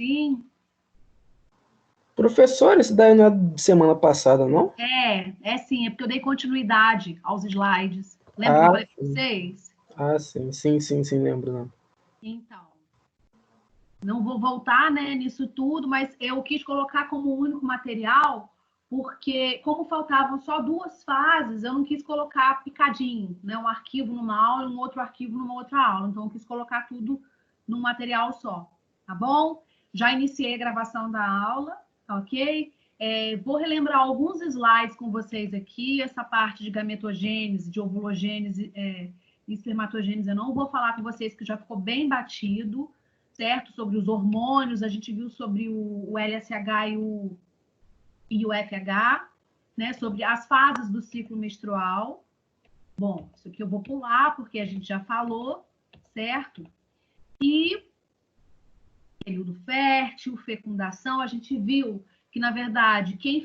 Sim. Professor, isso daí não é de semana passada, não? É sim, é porque eu dei continuidade aos slides. Lembra que eu Ah, falei para sim. vocês? Ah, sim. Sim, lembro, não. Então, não vou voltar, né, nisso tudo, mas eu quis colocar como único material, porque como faltavam só duas fases, eu não quis colocar picadinho, né, um arquivo numa aula e um outro arquivo numa outra aula. Então, eu quis colocar tudo num material só, tá bom? Já iniciei a gravação da aula, tá ok? Vou relembrar alguns slides com vocês aqui, essa parte de gametogênese, de ovulogênese e espermatogênese, eu não vou falar com vocês, que já ficou bem batido, certo? Sobre os hormônios, a gente viu sobre o LSH e o FH, né? Sobre as fases do ciclo menstrual. Bom, isso aqui eu vou pular, porque a gente já falou, certo? E período fértil, fecundação, a gente viu que, na verdade, quem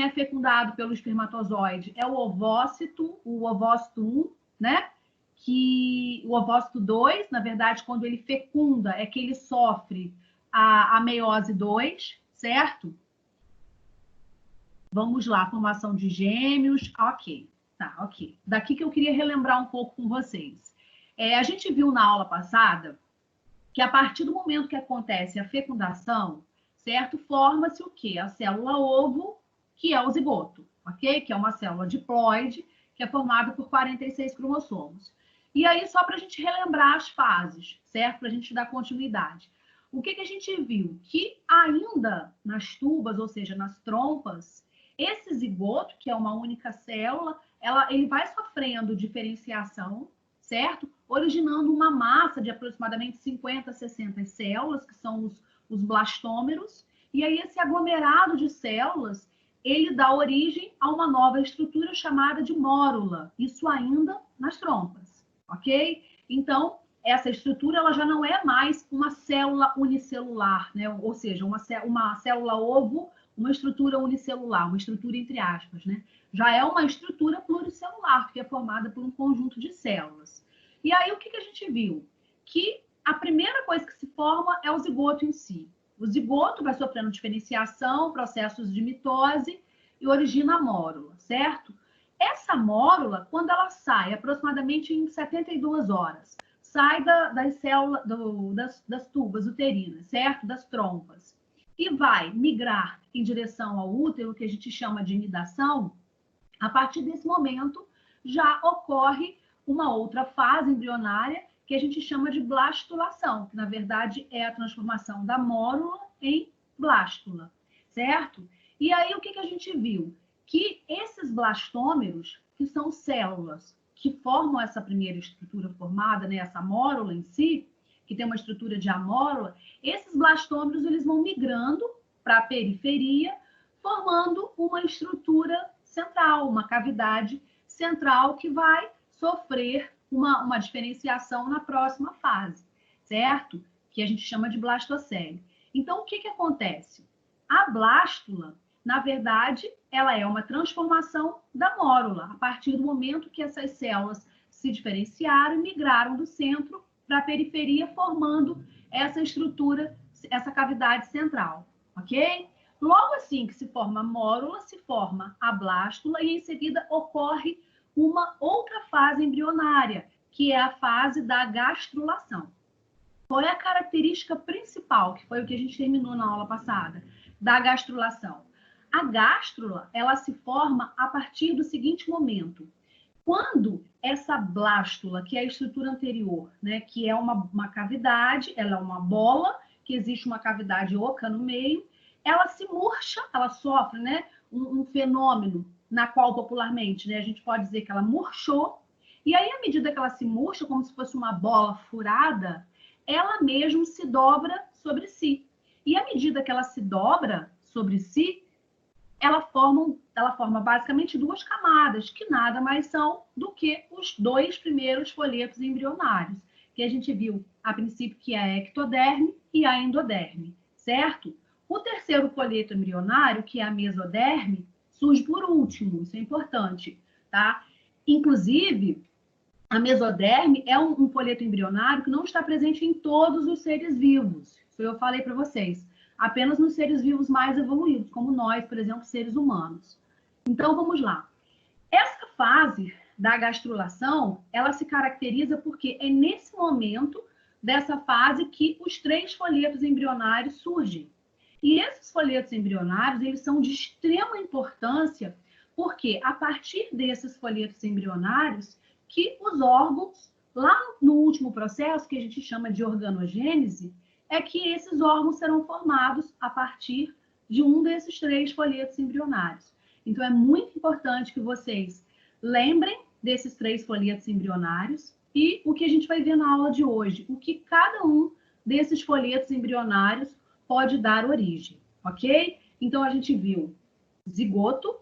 é fecundado pelo espermatozoide é o ovócito 1, né? Que o ovócito 2, na verdade, quando ele fecunda, é que ele sofre a meiose 2, certo? Vamos lá, formação de gêmeos, ok. Tá, ok. Daqui que eu queria relembrar um pouco com vocês. A gente viu na aula passada que a partir do momento que acontece a fecundação, certo? Forma-se o quê? A célula ovo, que é o zigoto, ok? Que é uma célula diploide, que é formada por 46 cromossomos. E aí, só para a gente relembrar as fases, certo? Para a gente dar continuidade. O que a gente viu? Que ainda nas tubas, ou seja, nas trompas, esse zigoto, que é uma única célula, ele vai sofrendo diferenciação, certo? Originando uma massa de aproximadamente 50 a 60 células, que são os blastômeros, e aí esse aglomerado de células, ele dá origem a uma nova estrutura chamada de mórula, isso ainda nas trompas, ok? Então, essa estrutura ela já não é mais uma célula unicelular, né? Ou seja, uma célula ovo, uma estrutura unicelular, uma estrutura entre aspas, né? Já é uma estrutura pluricelular, que é formada por um conjunto de células. E aí, o que a gente viu? Que a primeira coisa que se forma é o zigoto em si. O zigoto vai sofrendo diferenciação, processos de mitose e origina a mórula, certo? Essa mórula, quando ela sai aproximadamente em 72 horas, sai das células, das tubas uterinas, certo? Das trompas, e vai migrar em direção ao útero, que a gente chama de nidação. A partir desse momento, já ocorre uma outra fase embrionária que a gente chama de blastulação, que na verdade é a transformação da mórula em blástula, certo? E aí o que a gente viu? Que esses blastômeros, que são células que formam essa primeira estrutura formada, né, essa mórula em si, que tem uma estrutura de amórula, esses blastômeros eles vão migrando para a periferia, formando uma estrutura central, uma cavidade central que vai sofrer uma diferenciação na próxima fase, certo? Que a gente chama de blastocele. Então, o que acontece? A blástula, na verdade, ela é uma transformação da mórula, a partir do momento que essas células se diferenciaram e migraram do centro para a periferia, formando essa estrutura, essa cavidade central, ok? Logo assim que se forma a mórula, se forma a blástula e em seguida ocorre uma outra fase embrionária, que é a fase da gastrulação. Qual é a característica principal, que foi o que a gente terminou na aula passada, da gastrulação? A gástrula, ela se forma a partir do seguinte momento. Quando essa blástula, que é a estrutura anterior, né, que é uma cavidade, ela é uma bola, que existe uma cavidade oca no meio, ela se murcha, ela sofre, né, um fenômeno na qual popularmente, né, a gente pode dizer que ela murchou, e aí à medida que ela se murcha, como se fosse uma bola furada, ela mesmo se dobra sobre si. E à medida que ela se dobra sobre si, ela forma basicamente duas camadas, que nada mais são do que os dois primeiros folhetos embrionários, que a gente viu a princípio que é a ectoderme e a endoderme, certo? O terceiro folheto embrionário, que é a mesoderme, surge por último, isso é importante, tá? Inclusive, a mesoderme é um folheto embrionário que não está presente em todos os seres vivos. Eu falei para vocês, apenas nos seres vivos mais evoluídos, como nós, por exemplo, seres humanos. Então, vamos lá. Essa fase da gastrulação, ela se caracteriza porque é nesse momento dessa fase que os 3 folhetos embrionários surgem. E esses folhetos embrionários, eles são de extrema importância, porque a partir desses folhetos embrionários que os órgãos, lá no último processo, que a gente chama de organogênese, é que esses órgãos serão formados a partir de um desses 3 folhetos embrionários. Então, é muito importante que vocês lembrem desses 3 folhetos embrionários e o que a gente vai ver na aula de hoje, o que cada um desses folhetos embrionários pode dar origem, ok? Então, a gente viu zigoto,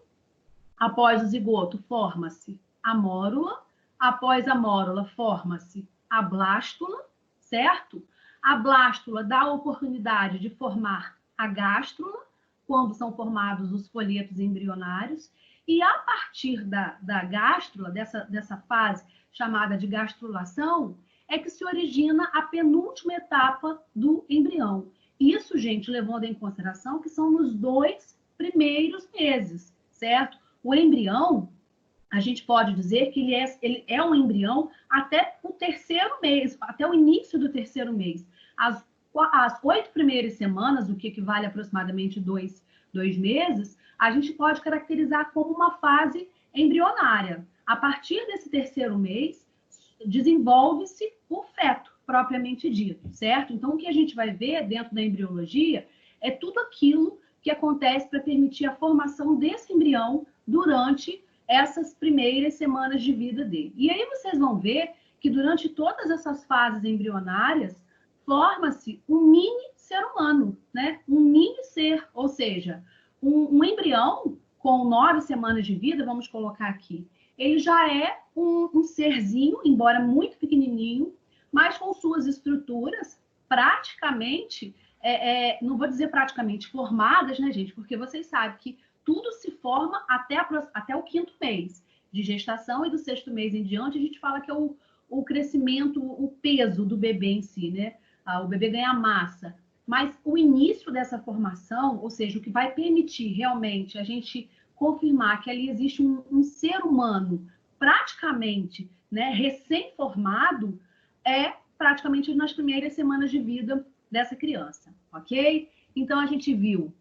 após o zigoto forma-se a mórula, após a mórula forma-se a blástula, certo? A blástula dá a oportunidade de formar a gástrula, quando são formados os folhetos embrionários, e a partir da gástrula, dessa fase chamada de gastrulação, é que se origina a penúltima etapa do embrião. Isso, gente, levando em consideração que são nos 2 primeiros meses, certo? O embrião, a gente pode dizer que ele é um embrião até o 3º mês, até o início do 3º mês. As 8 primeiras semanas, o que equivale a aproximadamente 2 meses, a gente pode caracterizar como uma fase embrionária. A partir desse 3º mês, desenvolve-se o feto, propriamente dito, certo? Então, o que a gente vai ver dentro da embriologia é tudo aquilo que acontece para permitir a formação desse embrião durante essas primeiras semanas de vida dele. E aí vocês vão ver que durante todas essas fases embrionárias, forma-se um mini ser humano, né? Um mini ser, ou seja, um embrião com 9 semanas de vida, vamos colocar aqui, ele já é um serzinho, embora muito pequenininho, mas com suas estruturas praticamente, não vou dizer praticamente formadas, né, gente? Porque vocês sabem que tudo se forma até o 5º mês de gestação, e do 6º mês em diante a gente fala que é o crescimento, o peso do bebê em si, né? O bebê ganha massa. Mas o início dessa formação, ou seja, o que vai permitir realmente a gente confirmar que ali existe um ser humano praticamente, né, recém-formado, é praticamente nas primeiras semanas de vida dessa criança, ok? Então, a gente viu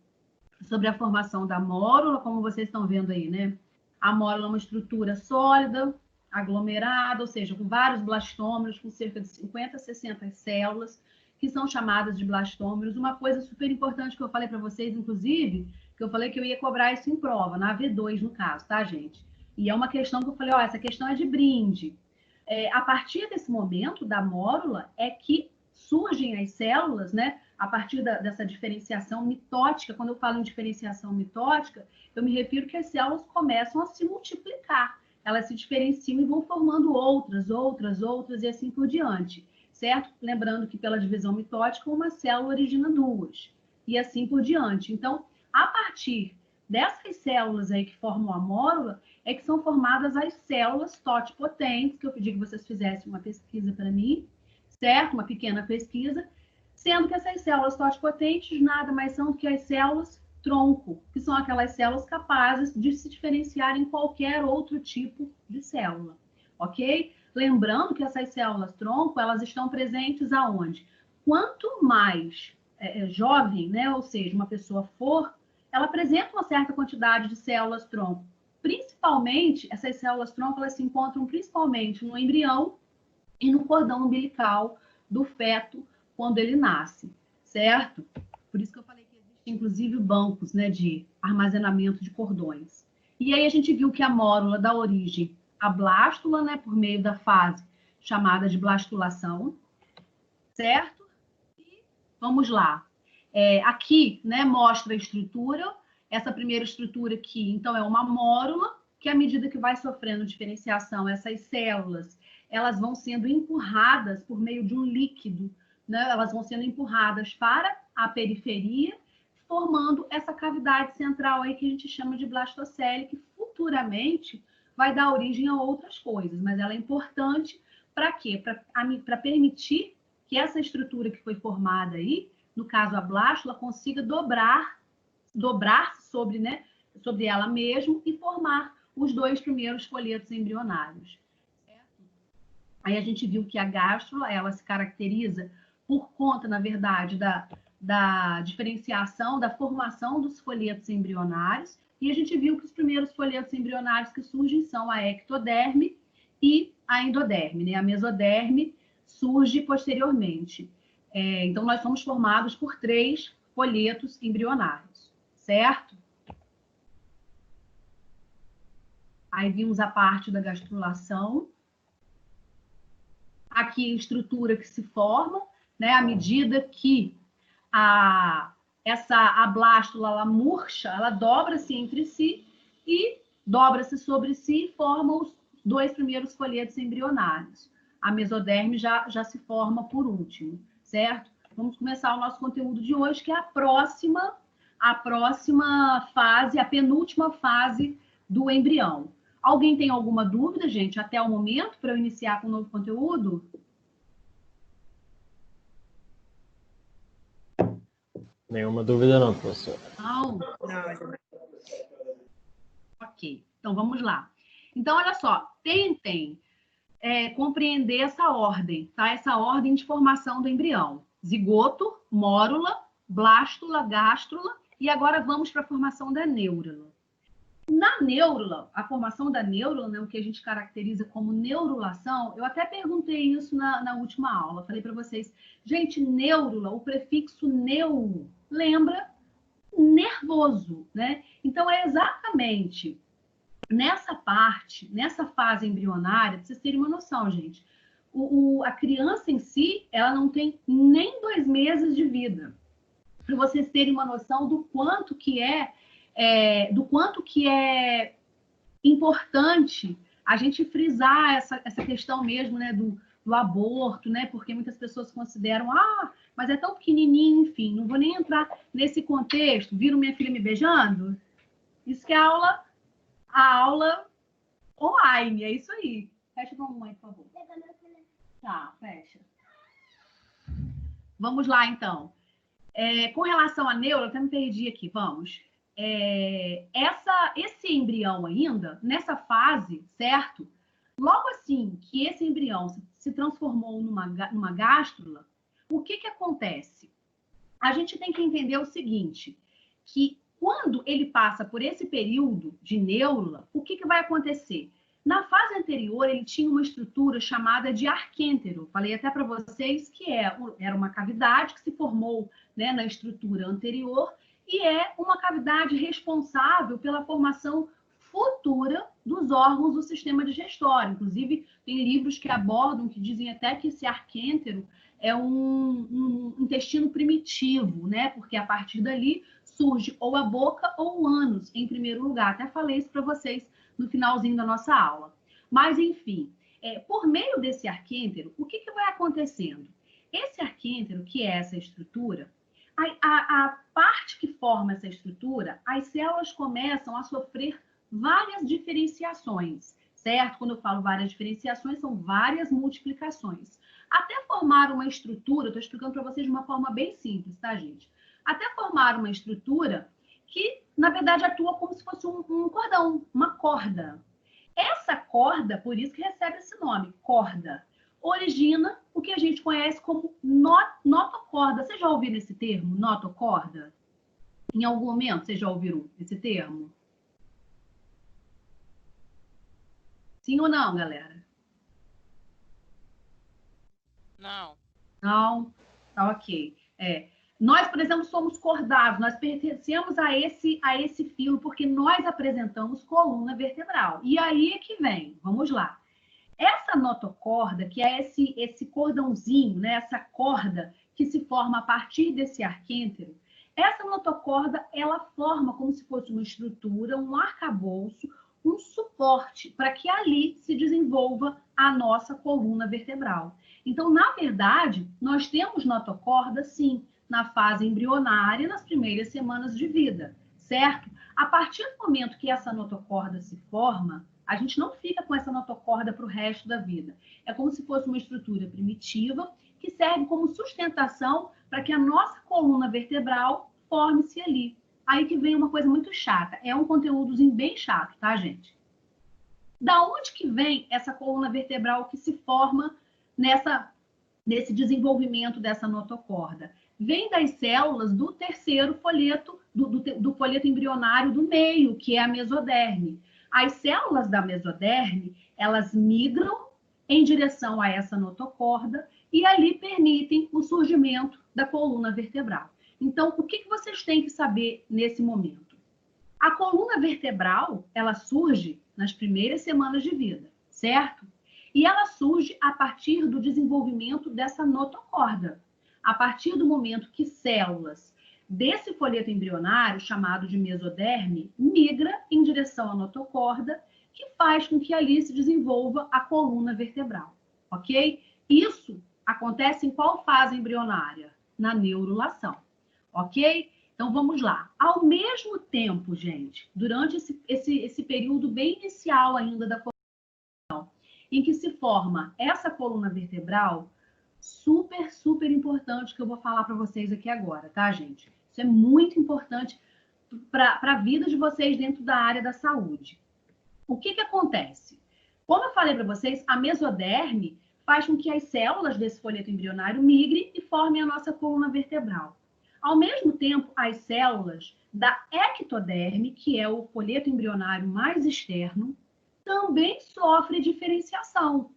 sobre a formação da mórula, como vocês estão vendo aí, né? A mórula é uma estrutura sólida, aglomerada, ou seja, com vários blastômeros, com cerca de 50 a 60 células, que são chamadas de blastômeros. Uma coisa super importante que eu falei para vocês, inclusive, que eu falei que eu ia cobrar isso em prova, na AV2 no caso, tá, gente? E é uma questão que eu falei, ó, essa questão é de brinde. A partir desse momento da mórula é que surgem as células, né? A partir dessa diferenciação mitótica. Quando eu falo em diferenciação mitótica, eu me refiro que as células começam a se multiplicar. Elas se diferenciam e vão formando outras, e assim por diante, certo? Lembrando que pela divisão mitótica, uma célula origina 2, e assim por diante. Então, a partir dessas células aí que formam a mórula, é que são formadas as células totipotentes, que eu pedi que vocês fizessem uma pesquisa para mim, certo? Uma pequena pesquisa, sendo que essas células totipotentes nada mais são do que as células tronco, que são aquelas células capazes de se diferenciar em qualquer outro tipo de célula, ok? Lembrando que essas células tronco, elas estão presentes aonde? Quanto mais jovem, né, ou seja, uma pessoa for, ela apresenta uma certa quantidade de células tronco. Principalmente, essas células tronco, elas se encontram principalmente no embrião e no cordão umbilical do feto quando ele nasce, certo? Por isso que eu falei que existem, inclusive, bancos, né, de armazenamento de cordões. E aí a gente viu que a mórula dá origem à blástula, né, por meio da fase chamada de blastulação, certo? E vamos lá. Aqui, né, mostra a estrutura. Essa primeira estrutura aqui, então, é uma mórula, que à medida que vai sofrendo diferenciação, essas células, elas vão sendo empurradas por meio de um líquido, né? Elas vão sendo empurradas para a periferia, formando essa cavidade central aí que a gente chama de blastocele, que futuramente vai dar origem a outras coisas, mas ela é importante para quê? Para permitir que essa estrutura que foi formada aí no caso a blástula, consiga dobrar sobre, né, sobre ela mesmo e formar os 2 primeiros folhetos embrionários. Aí a gente viu que a gástrula, ela se caracteriza por conta, na verdade, da diferenciação, da formação dos folhetos embrionários, e a gente viu que os primeiros folhetos embrionários que surgem são a ectoderme e a endoderme, né? A mesoderme surge posteriormente. Então, nós somos formados por 3 folhetos embrionários, certo? Aí vimos a parte da gastrulação. Aqui a estrutura que se forma, né? À medida que a blástula ela murcha, ela dobra-se entre si e dobra-se sobre si e forma os 2 primeiros folhetos embrionários. A mesoderme já se forma por último, certo? Vamos começar o nosso conteúdo de hoje, que é a próxima fase, a penúltima fase do embrião. Alguém tem alguma dúvida, gente, até o momento, para eu iniciar com um novo conteúdo? Nenhuma dúvida não, professor. Não? Ok, então vamos lá. Então, olha só, tentem compreender essa ordem, tá? Essa ordem de formação do embrião. Zigoto, mórula, blástula, gástrula, e agora vamos para a formação da neurula. Na neurula, a formação da neurula, né, o que a gente caracteriza como neurulação, eu até perguntei isso na última aula, falei para vocês, gente, neurula, o prefixo neu, lembra nervoso, né? Então, é exatamente nessa parte, nessa fase embrionária, para vocês terem uma noção, gente, a criança em si, ela não tem nem 2 meses de vida, para vocês terem uma noção do quanto que é importante a gente frisar essa questão mesmo, né, do aborto, né, porque muitas pessoas consideram, mas é tão pequenininho, enfim, não vou nem entrar nesse contexto. Viram minha filha me beijando? Isso que é a aula online, é isso aí. Fecha para a mamãe, por favor. Tá, fecha. Vamos lá, então. Com relação à neuro, eu até me perdi aqui, vamos. Esse embrião ainda, nessa fase, certo? Logo assim que esse embrião se transformou numa gástrula, o que acontece? A gente tem que entender o seguinte, que quando ele passa por esse período de neurula, o que vai acontecer? Na fase anterior, ele tinha uma estrutura chamada de arquêntero. Falei até para vocês que era uma cavidade que se formou, né, na estrutura anterior e é uma cavidade responsável pela formação futura dos órgãos do sistema digestório. Inclusive, tem livros que abordam, que dizem até que esse arquêntero é um intestino primitivo, né? Porque a partir dali surge ou a boca ou o ânus, em primeiro lugar. Até falei isso para vocês no finalzinho da nossa aula. Mas, enfim, por meio desse arquêntero, o que vai acontecendo? Esse arquêntero, que é essa estrutura, a parte que forma essa estrutura, as células começam a sofrer várias diferenciações, certo? Quando eu falo várias diferenciações, são várias multiplicações. Até formar uma estrutura, estou explicando para vocês de uma forma bem simples, tá, gente? Até formar uma estrutura que, na verdade, atua como se fosse um cordão, uma corda. Essa corda, por isso que recebe esse nome, corda, origina o que a gente conhece como notocorda. Vocês já ouviram esse termo, notocorda? Em algum momento vocês já ouviram esse termo? Sim ou não, galera? Não. Não? Tá ok. Nós, por exemplo, somos cordados, nós pertencemos a esse filo porque nós apresentamos coluna vertebral. E aí é que vem, vamos lá. Essa notocorda, que é esse cordãozinho, né, essa corda que se forma a partir desse arquêntero, essa notocorda, ela forma como se fosse uma estrutura, um arcabouço, um suporte para que ali se desenvolva a nossa coluna vertebral. Então, na verdade, nós temos notocorda, sim, na fase embrionária, nas primeiras semanas de vida, certo? A partir do momento que essa notocorda se forma, a gente não fica com essa notocorda para o resto da vida. É como se fosse uma estrutura primitiva que serve como sustentação para que a nossa coluna vertebral forme-se ali. Aí que vem uma coisa muito chata. É um conteúdozinho bem chato, tá, gente? Da onde que vem essa coluna vertebral que se forma nesse desenvolvimento dessa notocorda? Vem das células do terceiro folheto, do folheto embrionário do meio, que é a mesoderme. As células da mesoderme, elas migram em direção a essa notocorda e ali permitem o surgimento da coluna vertebral. Então, o que vocês têm que saber nesse momento? A coluna vertebral, ela surge nas primeiras semanas de vida, certo? E ela surge a partir do desenvolvimento dessa notocorda. A partir do momento que células desse folheto embrionário, chamado de mesoderme, migra em direção à notocorda, que faz com que ali se desenvolva a coluna vertebral, ok? Isso acontece em qual fase embrionária? Na neurulação, ok? Então, vamos lá. Ao mesmo tempo, gente, durante esse período bem inicial ainda da formação, em que se forma essa coluna vertebral, super, super importante que eu vou falar para vocês aqui agora, tá, gente? Isso é muito importante para a vida de vocês dentro da área da saúde. O que acontece? Como eu falei para vocês, a mesoderme faz com que as células desse folheto embrionário migrem e formem a nossa coluna vertebral. Ao mesmo tempo, as células da ectoderme, que é o folheto embrionário mais externo, também sofrem diferenciação.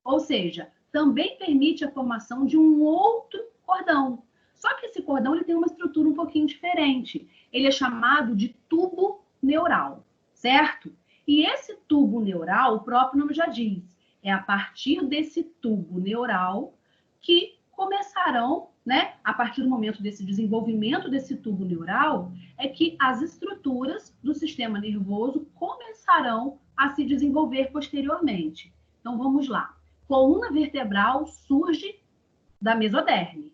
Ou seja, também permite a formação de um outro cordão. Só que esse cordão ele tem uma estrutura um pouquinho diferente. Ele é chamado de tubo neural, certo? E esse tubo neural, o próprio nome já diz, é a partir desse tubo neural que começarão, né, a partir do momento desse desenvolvimento desse tubo neural, é que as estruturas do sistema nervoso começarão a se desenvolver posteriormente. Então, vamos lá. Coluna vertebral surge da mesoderme.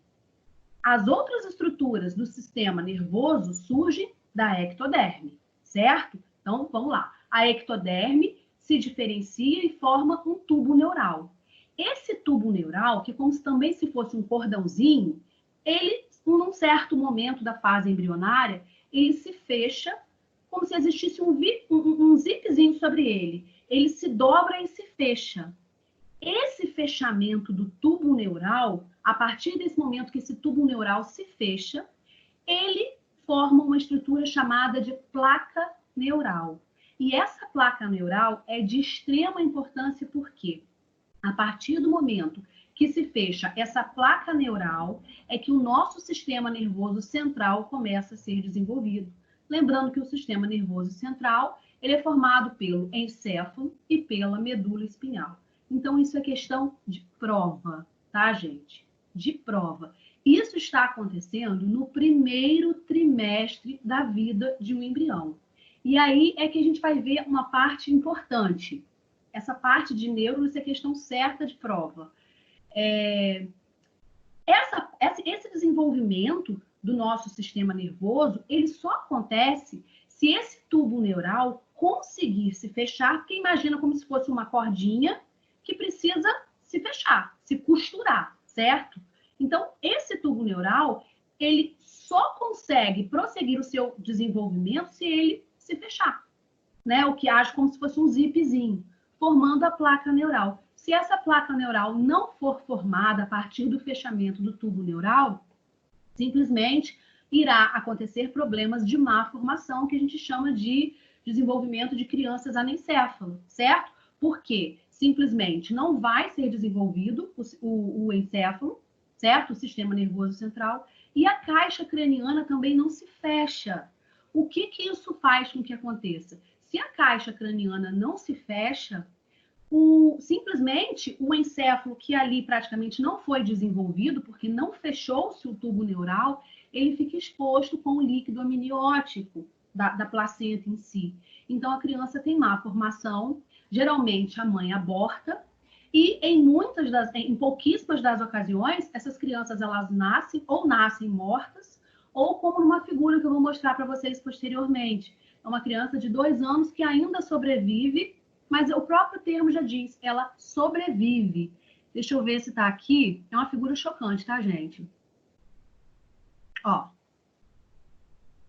As outras estruturas do sistema nervoso surgem da ectoderme, certo? Então, vamos lá. A ectoderme se diferencia e forma um tubo neural. Esse tubo neural, que como também se fosse um cordãozinho, ele, num certo momento da fase embrionária, ele se fecha como se existisse um zipzinho sobre ele. Ele se dobra e se fecha. Esse fechamento do tubo neural, a partir desse momento que esse tubo neural se fecha, ele forma uma estrutura chamada de placa neural. E essa placa neural é de extrema importância porque, a partir do momento que se fecha essa placa neural, é que o nosso sistema nervoso central começa a ser desenvolvido. Lembrando que o sistema nervoso central ele é formado pelo encéfalo e pela medula espinhal. Então, isso é questão de prova, tá, gente? De prova. Isso está acontecendo no primeiro trimestre da vida de um embrião. E aí é que a gente vai ver uma parte importante. Essa parte de neuro, isso é questão certa de prova. Esse desenvolvimento do nosso sistema nervoso, ele só acontece se esse tubo neural conseguir se fechar, porque imagina como se fosse uma cordinha que precisa se fechar, se costurar, certo? Então, esse tubo neural, ele só consegue prosseguir o seu desenvolvimento se ele se fechar, né? O que age como se fosse um zipzinho, formando a placa neural. Se essa placa neural não for formada a partir do fechamento do tubo neural, simplesmente irá acontecer problemas de má formação, que a gente chama de desenvolvimento de crianças anencéfalo, certo? Por quê? Simplesmente não vai ser desenvolvido o encéfalo, certo? O sistema nervoso central, e a caixa craniana também não se fecha. O que isso faz com que aconteça? Se a caixa craniana não se fecha, simplesmente o encéfalo que ali praticamente não foi desenvolvido, porque não fechou-se o tubo neural, ele fica exposto com o líquido amniótico da placenta em si. Então, a criança tem má formação, geralmente a mãe aborta, e em pouquíssimas das ocasiões, essas crianças elas nascem mortas, ou como numa figura que eu vou mostrar para vocês posteriormente. É uma criança de 2 anos que ainda sobrevive, mas o próprio termo já diz, ela sobrevive. Deixa eu ver se está aqui. É uma figura chocante, tá, gente? Ó, pra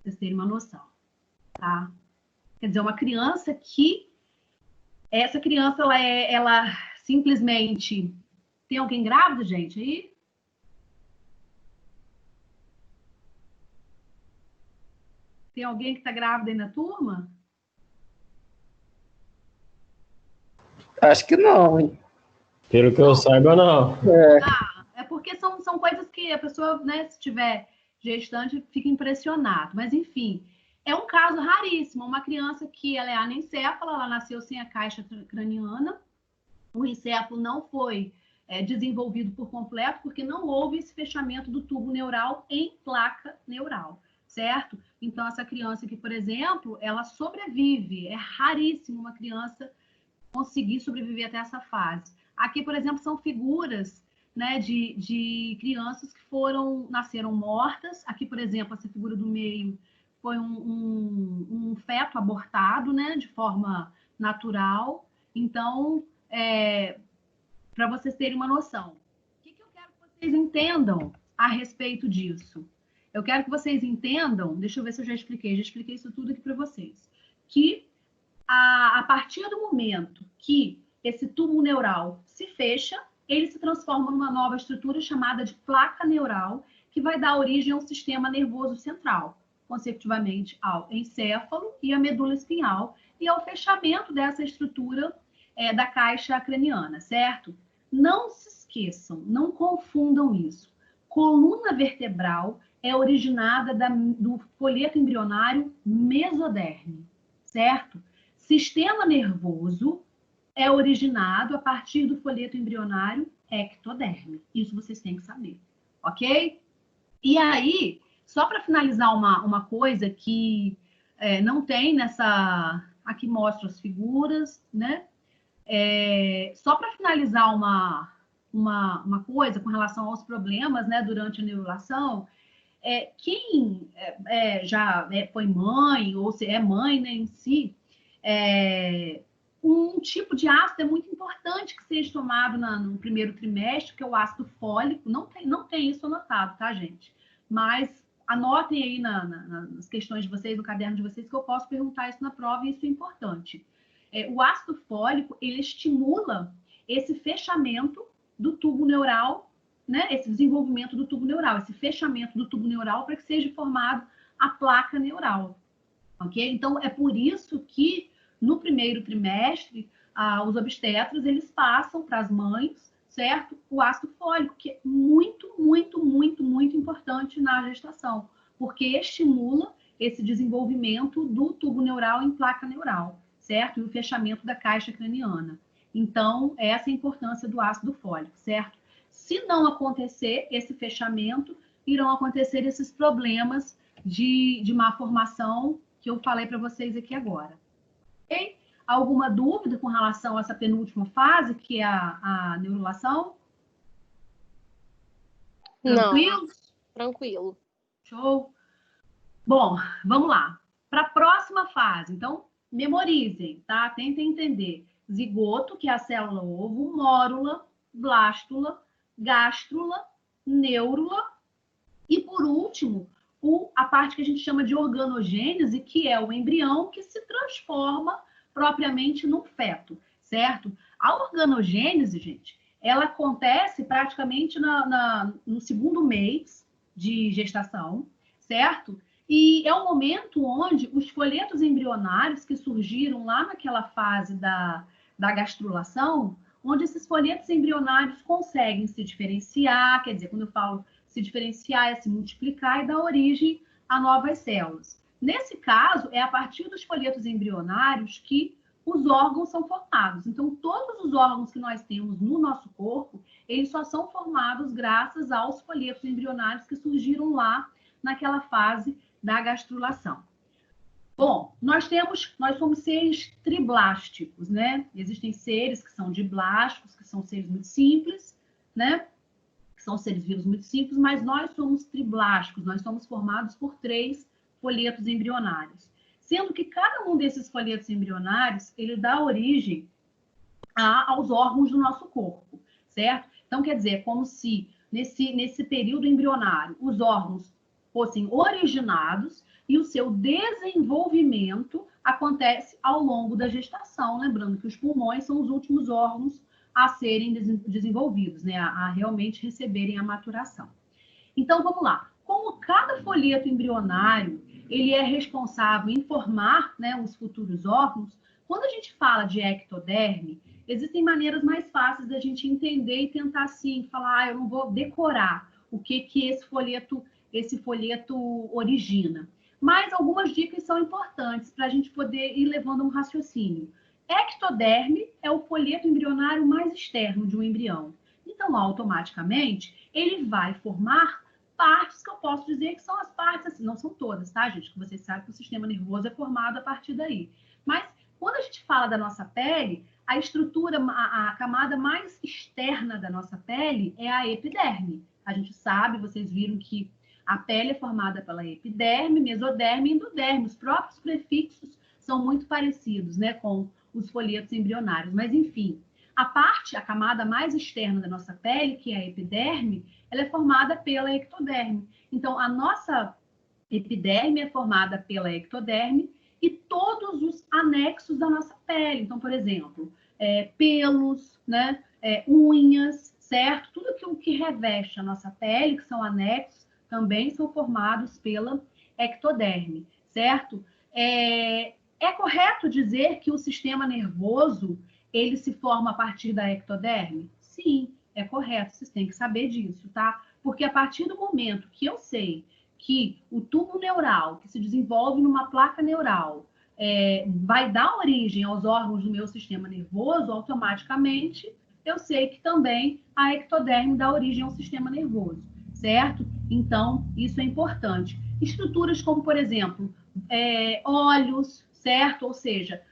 vocês terem uma noção, tá? Quer dizer, uma criança que... Essa criança, ela simplesmente... Tem alguém grávido, gente, aí? Tem alguém que está grávida aí na turma? Acho que não, hein? Pelo que eu saiba, não. É porque são coisas que a pessoa, né, se tiver gestante, fica impressionado. Mas, enfim, é um caso raríssimo. Uma criança que ela é anencefala, ela nasceu sem a caixa craniana. O encéfalo não foi desenvolvido por completo, porque não houve esse fechamento do tubo neural em placa neural, certo? Então, essa criança aqui, por exemplo, ela sobrevive. É raríssimo uma criança conseguir sobreviver até essa fase. Aqui, por exemplo, são figuras, né, de crianças que nasceram mortas. Aqui, por exemplo, essa figura do meio foi um feto abortado, né, de forma natural. Então, para vocês terem uma noção, o que eu quero que vocês entendam a respeito disso? Eu quero que vocês entendam, deixa eu ver se eu já expliquei isso tudo aqui para vocês, que a partir do momento que esse tubo neural se fecha, ele se transforma numa nova estrutura chamada de placa neural, que vai dar origem ao sistema nervoso central, consecutivamente ao encéfalo e à medula espinhal, e ao fechamento dessa estrutura da caixa craniana, certo? Não se esqueçam, não confundam isso. Coluna vertebral é originada do folheto embrionário mesoderme, certo? Sistema nervoso é originado a partir do folheto embrionário ectoderme. Isso vocês têm que saber, ok? E aí, só para finalizar uma coisa que não tem nessa... Aqui mostra as figuras, né? Só para finalizar uma coisa com relação aos problemas, né, durante a neurulação, quem já foi mãe, ou se é mãe, né, em si, um tipo de ácido é muito importante que seja tomado no primeiro trimestre, que é o ácido fólico. Não tem isso anotado, tá, gente? Mas anotem aí nas questões de vocês, no caderno de vocês, que eu posso perguntar isso na prova, e isso é importante. O ácido fólico, ele estimula esse fechamento do tubo neural, né? Esse desenvolvimento do tubo neural, esse fechamento do tubo neural para que seja formado a placa neural, ok? Então, é por isso que no primeiro trimestre, os obstetras, eles passam para as mães, certo? O ácido fólico, que é muito, muito, muito, muito importante na gestação, porque estimula esse desenvolvimento do tubo neural em placa neural, certo? E o fechamento da caixa craniana. Então, essa é a importância do ácido fólico, certo? Se não acontecer esse fechamento, irão acontecer esses problemas de má formação que eu falei para vocês aqui agora. Okay? Alguma dúvida com relação a essa penúltima fase, que é a neurulação? Tranquilo? Não, tranquilo. Show. Bom, vamos lá. Para a próxima fase, então, memorizem, tá? Tentem entender. Zigoto, que é a célula ovo, mórula, blástula, gástrula, neurula e, por último, a parte que a gente chama de organogênese, que é o embrião que se transforma propriamente num feto, certo? A organogênese, gente, ela acontece praticamente no segundo mês de gestação, certo? E é o momento onde os folhetos embrionários que surgiram lá naquela fase da gastrulação, onde esses folhetos embrionários conseguem se diferenciar, quer dizer, quando eu falo se diferenciar, é se multiplicar e dar origem a novas células. Nesse caso, é a partir dos folhetos embrionários que os órgãos são formados. Então, todos os órgãos que nós temos no nosso corpo, eles só são formados graças aos folhetos embrionários que surgiram lá naquela fase da gastrulação. Bom, nós somos seres triblásticos, né? Existem seres que são diblásticos, que são seres muito simples, né? Que são seres vivos muito simples, mas nós somos triblásticos, nós somos formados por 3 folhetos embrionários. Sendo que cada um desses folhetos embrionários, ele dá origem aos órgãos do nosso corpo, certo? Então, quer dizer, é como se nesse período embrionário, os órgãos fossem originados e o seu desenvolvimento acontece ao longo da gestação, lembrando que os pulmões são os últimos órgãos a serem desenvolvidos, né, a realmente receberem a maturação. Então, vamos lá. Como cada folheto embrionário ele é responsável em formar, né, os futuros órgãos, quando a gente fala de ectoderme, existem maneiras mais fáceis da gente entender e tentar, assim, falar, eu não vou decorar o que esse folheto origina. Mas algumas dicas são importantes para a gente poder ir levando um raciocínio. Ectoderme é o folheto embrionário mais externo de um embrião. Então, automaticamente, ele vai formar partes que eu posso dizer que são as partes, assim, não são todas, tá, gente? Que vocês sabem que o sistema nervoso é formado a partir daí. Mas, quando a gente fala da nossa pele, a estrutura, a camada mais externa da nossa pele é a epiderme. A gente sabe, vocês viram que a pele é formada pela epiderme, mesoderme e endoderme. Os próprios prefixos são muito parecidos, né, com os folhetos embrionários. Mas, enfim, a camada mais externa da nossa pele, que é a epiderme, ela é formada pela ectoderme. Então, a nossa epiderme é formada pela ectoderme e todos os anexos da nossa pele. Então, por exemplo, pelos, né, unhas, certo? Tudo aquilo que reveste a nossa pele, que são anexos, também são formados pela ectoderme, certo? É correto dizer que o sistema nervoso ele se forma a partir da ectoderme? Sim, é correto, vocês têm que saber disso, tá? Porque a partir do momento que eu sei que o tubo neural, que se desenvolve numa placa neural, vai dar origem aos órgãos do meu sistema nervoso, automaticamente eu sei que também a ectoderme dá origem ao sistema nervoso, certo? Então, isso é importante. Estruturas como, por exemplo, olhos, certo? Ou seja,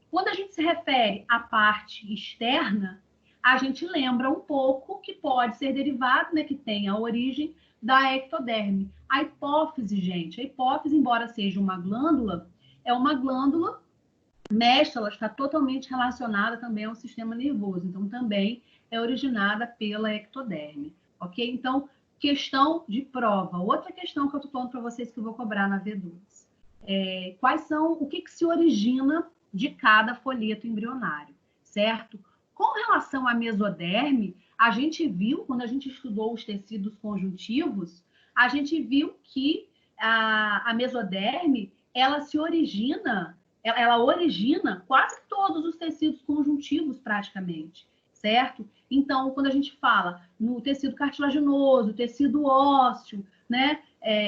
quando a gente se refere à parte externa, a gente lembra um pouco que pode ser derivado, né, que tem a origem da ectoderme. A hipófise, gente, a hipófise, embora seja uma glândula, é uma glândula mestra, ela está totalmente relacionada também ao sistema nervoso, então também é originada pela ectoderme, ok? Então, questão de prova. Outra questão que eu estou falando para vocês que eu vou cobrar na V2. O que se origina de cada folheto embrionário, certo? Com relação à mesoderme, a gente viu, quando a gente estudou os tecidos conjuntivos, a gente viu que a mesoderme, ela origina quase todos os tecidos conjuntivos, praticamente, certo? Então, quando a gente fala no tecido cartilaginoso, tecido ósseo, né?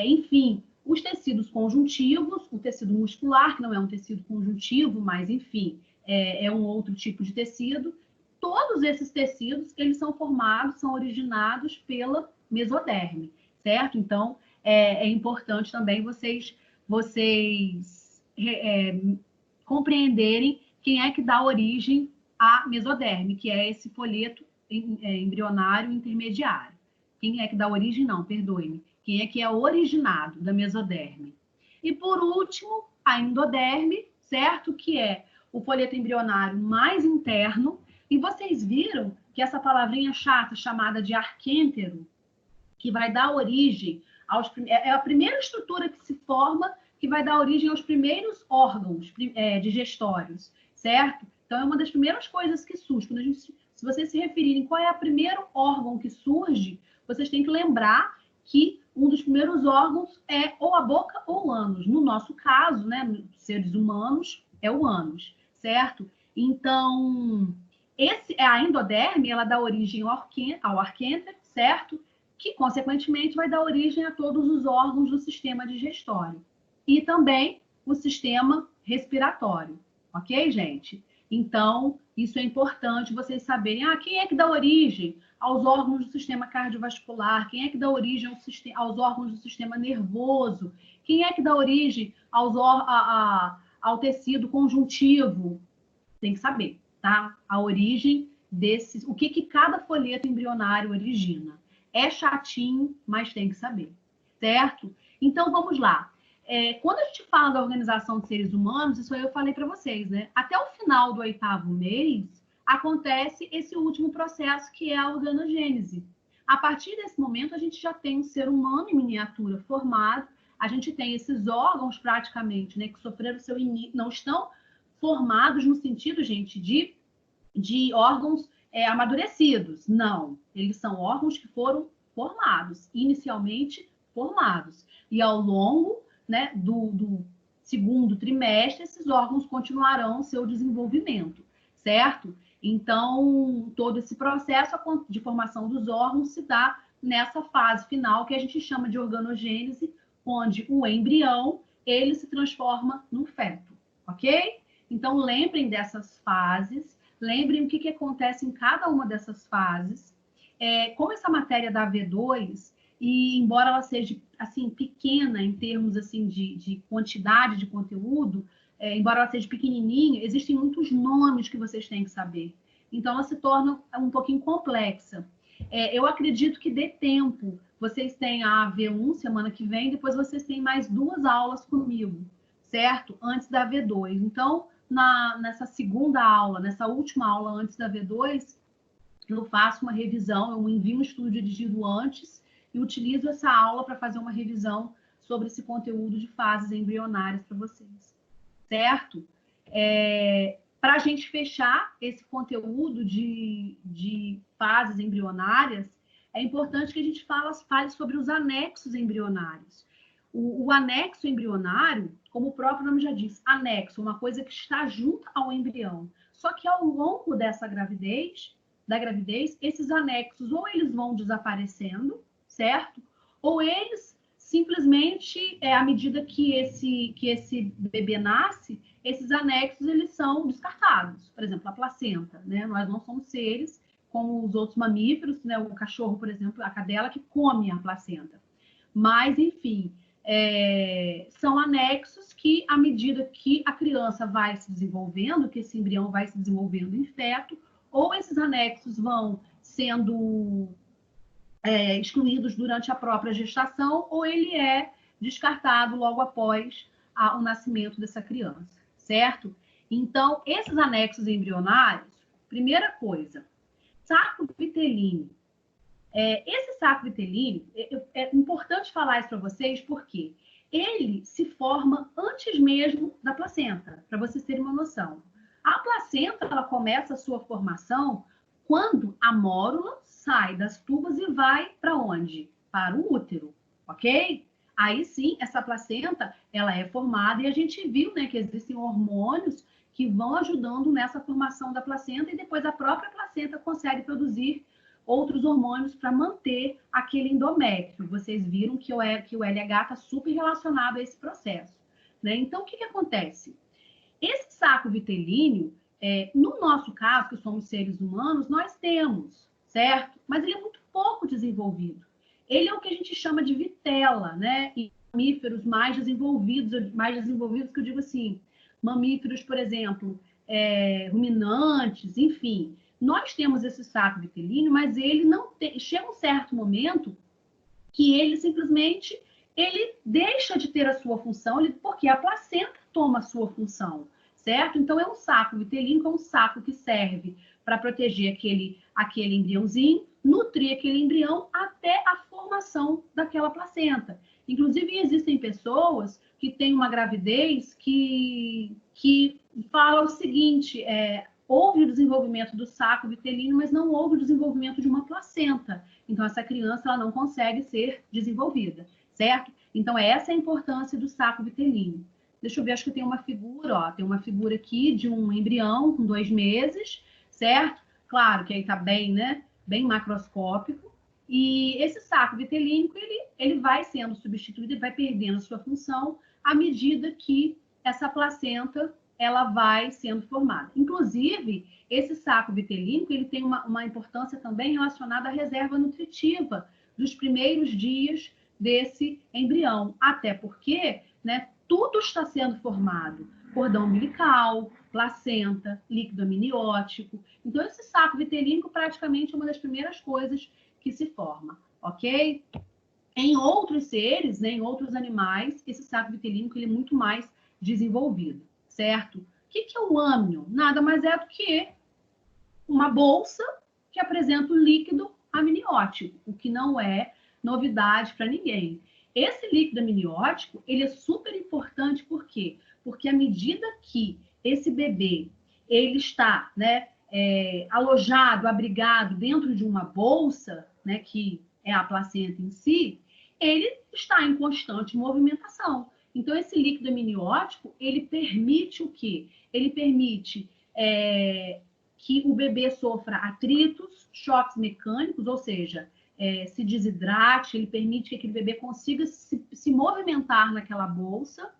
Enfim, os tecidos conjuntivos, o tecido muscular, que não é um tecido conjuntivo, mas, enfim, é um outro tipo de tecido. Todos esses tecidos, eles são formados, são originados pela mesoderme, certo? Então, é importante também vocês compreenderem quem é que dá origem à mesoderme, que é esse folheto embrionário intermediário. Quem é que dá origem? Não, perdoe-me. Quem é que é originado da mesoderme. E, por último, a endoderme, certo? Que é o folheto embrionário mais interno. E vocês viram que essa palavrinha chata, chamada de arquêntero, que vai dar origem é a primeira estrutura que se forma, que vai dar origem aos primeiros órgãos digestórios, certo? Então, é uma das primeiras coisas que surge. Se vocês se referirem qual é o primeiro órgão que surge, vocês têm que lembrar que um dos primeiros órgãos é ou a boca ou o ânus. No nosso caso, né, nos seres humanos, é o ânus, certo? Então, a endoderme, ela dá origem ao arquêntero, certo? Que, consequentemente, vai dar origem a todos os órgãos do sistema digestório. E também o sistema respiratório. Ok, gente? Então, isso é importante vocês saberem. Quem é que dá origem aos órgãos do sistema cardiovascular? Quem é que dá origem aos órgãos do sistema nervoso? Quem é que dá origem ao tecido conjuntivo? Tem que saber, tá? A origem desses... O que cada folheto embrionário origina. É chatinho, mas tem que saber, certo? Então, vamos lá. Quando a gente fala da organização de seres humanos, isso aí eu falei para vocês, né? Até o final do 8º mês, acontece esse último processo, que é a organogênese. A partir desse momento, a gente já tem um ser humano em miniatura formado, a gente tem esses órgãos praticamente, né, que sofreram seu início, não estão formados no sentido, gente, de órgãos amadurecidos. Não, eles são órgãos que foram formados, inicialmente formados. E ao longo, né, do segundo trimestre, esses órgãos continuarão seu desenvolvimento, certo? Então, todo esse processo de formação dos órgãos se dá nessa fase final que a gente chama de organogênese, onde o embrião ele se transforma num feto, ok? Então, lembrem dessas fases, lembrem o que acontece em cada uma dessas fases. Como essa matéria da V2, e embora ela seja assim pequena em termos assim de quantidade de conteúdo, embora ela seja pequenininha, existem muitos nomes que vocês têm que saber. Então, ela se torna um pouquinho complexa. Eu acredito que dê tempo. Vocês têm a V1 semana que vem, depois vocês têm mais 2 aulas comigo, certo? Antes da V2. Então, nessa segunda aula, nessa última aula antes da V2, eu faço uma revisão, eu envio um estudo dirigido antes e utilizo essa aula para fazer uma revisão sobre esse conteúdo de fases embrionárias para vocês, certo? Para a gente fechar esse conteúdo de fases embrionárias, é importante que a gente fale sobre os anexos embrionários. O anexo embrionário, como o próprio nome já diz, anexo, uma coisa que está junto ao embrião. Só que ao longo da gravidez, esses anexos ou eles vão desaparecendo, certo? Ou eles simplesmente, à medida que esse bebê nasce, esses anexos eles são descartados. Por exemplo, a placenta, né? Nós não somos seres como os outros mamíferos, né? O cachorro, por exemplo, a cadela que come a placenta. Mas, enfim, são anexos que, à medida que a criança vai se desenvolvendo, que esse embrião vai se desenvolvendo em feto, ou esses anexos vão sendo excluídos durante a própria gestação, ou ele é descartado logo após o nascimento dessa criança, certo? Então, esses anexos embrionários, primeira coisa, saco vitelíneo. Esse saco vitelíneo, é importante falar isso para vocês, porque ele se forma antes mesmo da placenta, para vocês terem uma noção. A placenta, ela começa a sua formação quando a mórula sai das tubas e vai para onde? Para o útero, ok? Aí sim, essa placenta, ela é formada e a gente viu, né, que existem hormônios que vão ajudando nessa formação da placenta e depois a própria placenta consegue produzir outros hormônios para manter aquele endométrio. Vocês viram que o LH está super relacionado a esse processo, né? Então, o que acontece? Esse saco vitelíneo, no nosso caso, que somos seres humanos, nós temos, certo? Mas ele é muito pouco desenvolvido. Ele é o que a gente chama de vitela, né? E mamíferos mais desenvolvidos que eu digo assim, mamíferos, por exemplo, ruminantes, enfim. Nós temos esse saco vitelíneo, mas ele não tem... Chega um certo momento que ele simplesmente deixa de ter a sua função, porque a placenta toma a sua função, certo? Então, é um saco vitelíneo, que é um saco que serve para proteger aquele embriãozinho, nutrir aquele embrião até a formação daquela placenta. Inclusive, existem pessoas que têm uma gravidez que falam o seguinte, houve o desenvolvimento do saco vitelíneo, mas não houve o desenvolvimento de uma placenta. Então, essa criança ela não consegue ser desenvolvida, certo? Então, essa é a importância do saco vitelíneo. Deixa eu ver, acho que tem uma figura, ó, tem uma figura aqui de um embrião com 2 meses, certo? Claro que aí está bem, né? Bem macroscópico. E esse saco vitelínico, ele vai sendo substituído, ele vai perdendo a sua função à medida que essa placenta ela vai sendo formada. Inclusive, esse saco vitelínico, ele tem uma importância também relacionada à reserva nutritiva dos primeiros dias desse embrião. Até porque, né, tudo está sendo formado. Cordão umbilical, placenta, líquido amniótico. Então, esse saco vitelínico praticamente é uma das primeiras coisas que se forma, ok? Em outros seres, né, em outros animais, esse saco vitelínico ele é muito mais desenvolvido, certo? O que é o âmnio? Nada mais é do que uma bolsa que apresenta o líquido amniótico, o que não é novidade para ninguém. Esse líquido amniótico, ele é super importante, por quê? Porque à medida que esse bebê ele está, né, alojado, abrigado dentro de uma bolsa, né, que é a placenta em si, ele está em constante movimentação. Então, esse líquido amniótico, ele permite o quê? Ele permite que o bebê sofra atritos, choques mecânicos, ou seja, se desidrate, ele permite que aquele bebê consiga se movimentar naquela bolsa.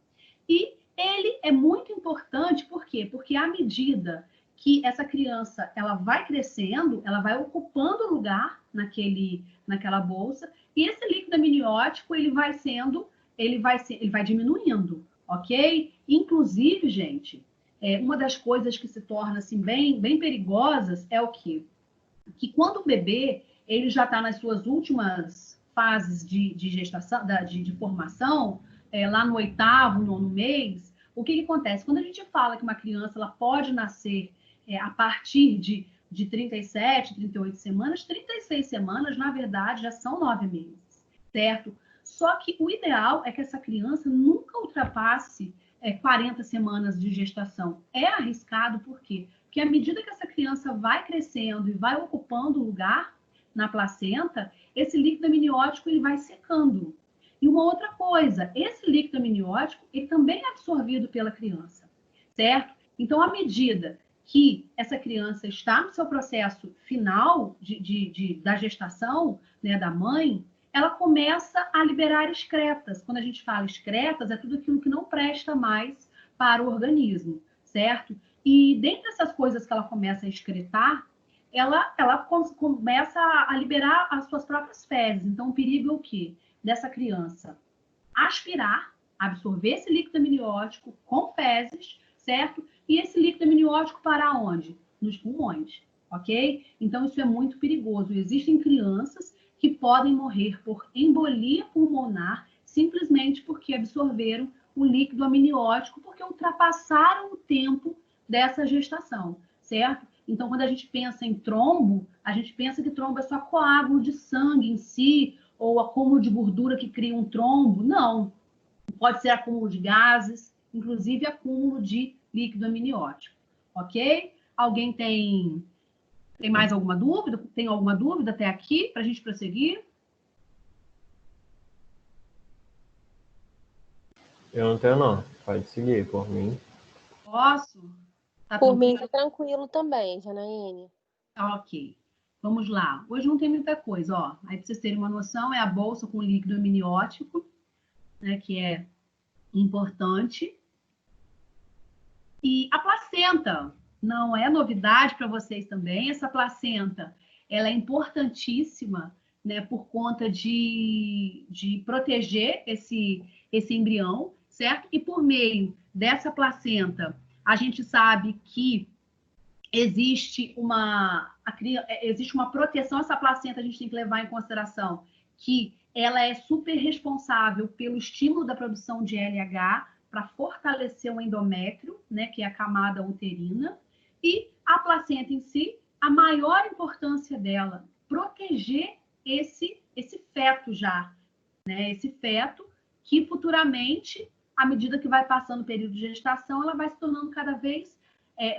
E ele é muito importante, por quê? Porque à medida que essa criança ela vai crescendo, ela vai ocupando lugar naquela bolsa, e esse líquido amniótico ele vai diminuindo, ok? Inclusive, gente, uma das coisas que se torna assim, bem perigosas é o quê? Que quando o bebê ele já está nas suas últimas fases de gestação, de formação, lá no 8º, 9º mês, o que acontece? Quando a gente fala que uma criança ela pode nascer a partir de 37, 38 semanas, 36 semanas, na verdade, já são 9 meses, certo? Só que o ideal é que essa criança nunca ultrapasse 40 semanas de gestação. É arriscado, por quê? Porque à medida que essa criança vai crescendo e vai ocupando lugar na placenta, esse líquido amniótico ele vai secando. E uma outra coisa, esse líquido amniótico ele também é absorvido pela criança, certo? Então, à medida que essa criança está no seu processo final da gestação, né, da mãe, ela começa a liberar excretas. Quando a gente fala excretas, é tudo aquilo que não presta mais para o organismo, certo? E dentre essas coisas que ela começa a excretar, ela começa a liberar as suas próprias fezes. Então, o perigo é o quê? Dessa criança aspirar, absorver esse líquido amniótico com fezes, certo? E esse líquido amniótico parar onde? Nos pulmões, ok? Então, isso é muito perigoso. Existem crianças que podem morrer por embolia pulmonar simplesmente porque absorveram o líquido amniótico, porque ultrapassaram o tempo dessa gestação, certo? Então, quando a gente pensa em trombo, a gente pensa que trombo é só coágulo de sangue em si, ou acúmulo de gordura que cria um trombo. Não. Pode ser acúmulo de gases, inclusive acúmulo de líquido amniótico. Ok? Alguém tem mais alguma dúvida? Tem alguma dúvida até aqui para a gente prosseguir? Eu não tenho, não. Pode seguir, por mim. Posso? Tá Por mim, tranquilo? tá tranquilo também, Janaíne. Tá ok. Vamos lá. Hoje não tem muita coisa, ó. Aí, para vocês terem uma noção, é a bolsa com líquido amniótico, né, que é importante. E a placenta não é novidade para vocês também. Essa placenta, ela é importantíssima, né, por conta de proteger esse embrião, certo? E por meio dessa placenta, a gente sabe que existe uma proteção. Essa placenta a gente tem que levar em consideração que ela é super responsável pelo estímulo da produção de LH para fortalecer o endométrio, né, que é a camada uterina, e a placenta em si, a maior importância dela, proteger esse feto já, né, esse feto que futuramente, à medida que vai passando o período de gestação, ela vai se tornando cada vez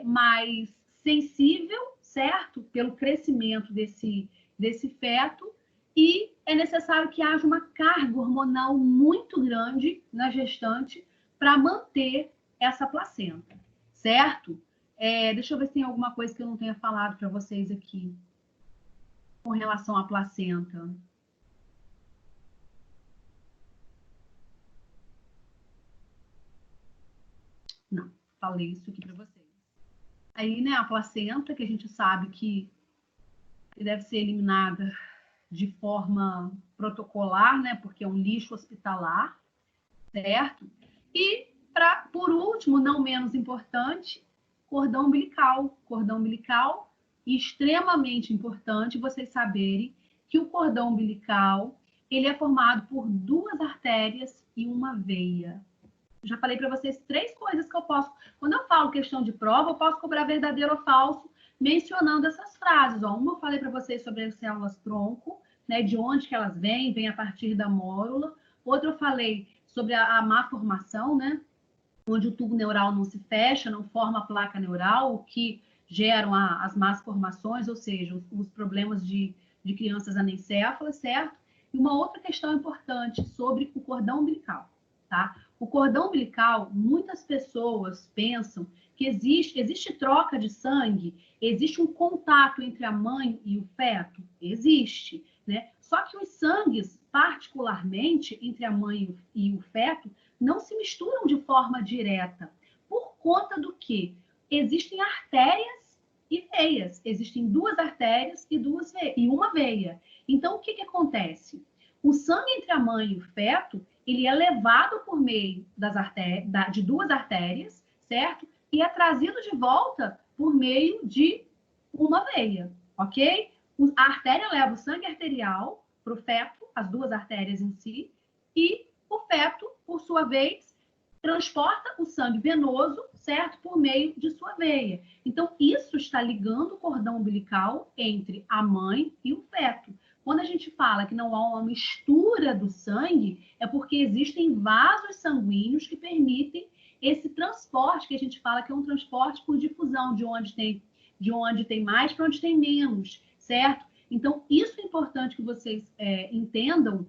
mais sensível, certo? Pelo crescimento desse feto, e é necessário que haja uma carga hormonal muito grande na gestante para manter essa placenta, certo? Deixa eu ver se tem alguma coisa que eu não tenha falado para vocês aqui com relação à placenta. Não, falei isso aqui para vocês. Aí, né, a placenta, que a gente sabe que deve ser eliminada de forma protocolar, né, porque é um lixo hospitalar, certo? E, por último, não menos importante, cordão umbilical. Cordão umbilical, extremamente importante vocês saberem que o cordão umbilical, ele é formado por 2 artérias e uma veia. Já falei para vocês 3 coisas que eu posso... Quando eu falo questão de prova, eu posso cobrar verdadeiro ou falso mencionando essas frases. Ó, uma eu falei para vocês sobre as células-tronco, né, de onde que elas vêm a partir da mórula. Outra eu falei sobre a má formação, né, onde o tubo neural não se fecha, não forma a placa neural, o que geram as más formações, ou seja, os problemas de crianças anencéfalas, certo? E uma outra questão importante sobre o cordão umbilical, tá? O cordão umbilical, muitas pessoas pensam que existe troca de sangue, existe um contato entre a mãe e o feto? Existe, né? Só que os sangues, particularmente entre a mãe e o feto, não se misturam de forma direta. Por conta do que? Existem artérias e veias. Existem 2 artérias e uma veia. Então, o que acontece? O sangue entre a mãe e o feto, ele é levado por meio de 2 artérias, certo? E é trazido de volta por meio de uma veia, ok? A artéria leva o sangue arterial para o feto, as 2 artérias em si, e o feto, por sua vez, transporta o sangue venoso, certo? Por meio de sua veia. Então, isso está ligando o cordão umbilical entre a mãe e o feto. Quando a gente fala que não há uma mistura do sangue, é porque existem vasos sanguíneos que permitem esse transporte, que a gente fala que é um transporte por difusão, de onde tem mais para onde tem menos, certo? Então, isso é importante que vocês entendam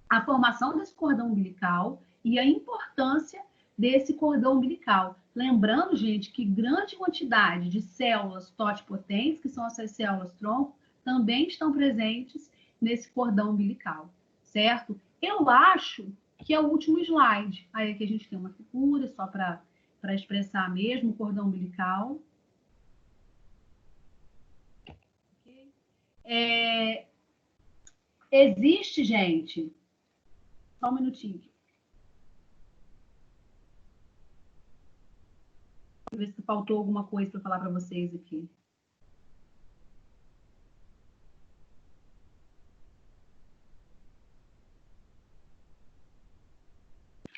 a formação desse cordão umbilical e a importância desse cordão umbilical. Lembrando, gente, que grande quantidade de células totipotentes, que são essas células-tronco, também estão presentes nesse cordão umbilical, certo? Eu acho que é o último slide. Aí aqui a gente tem uma figura só para expressar mesmo o cordão umbilical. Existe, gente... Só um minutinho. Deixa eu ver se faltou alguma coisa para falar para vocês aqui.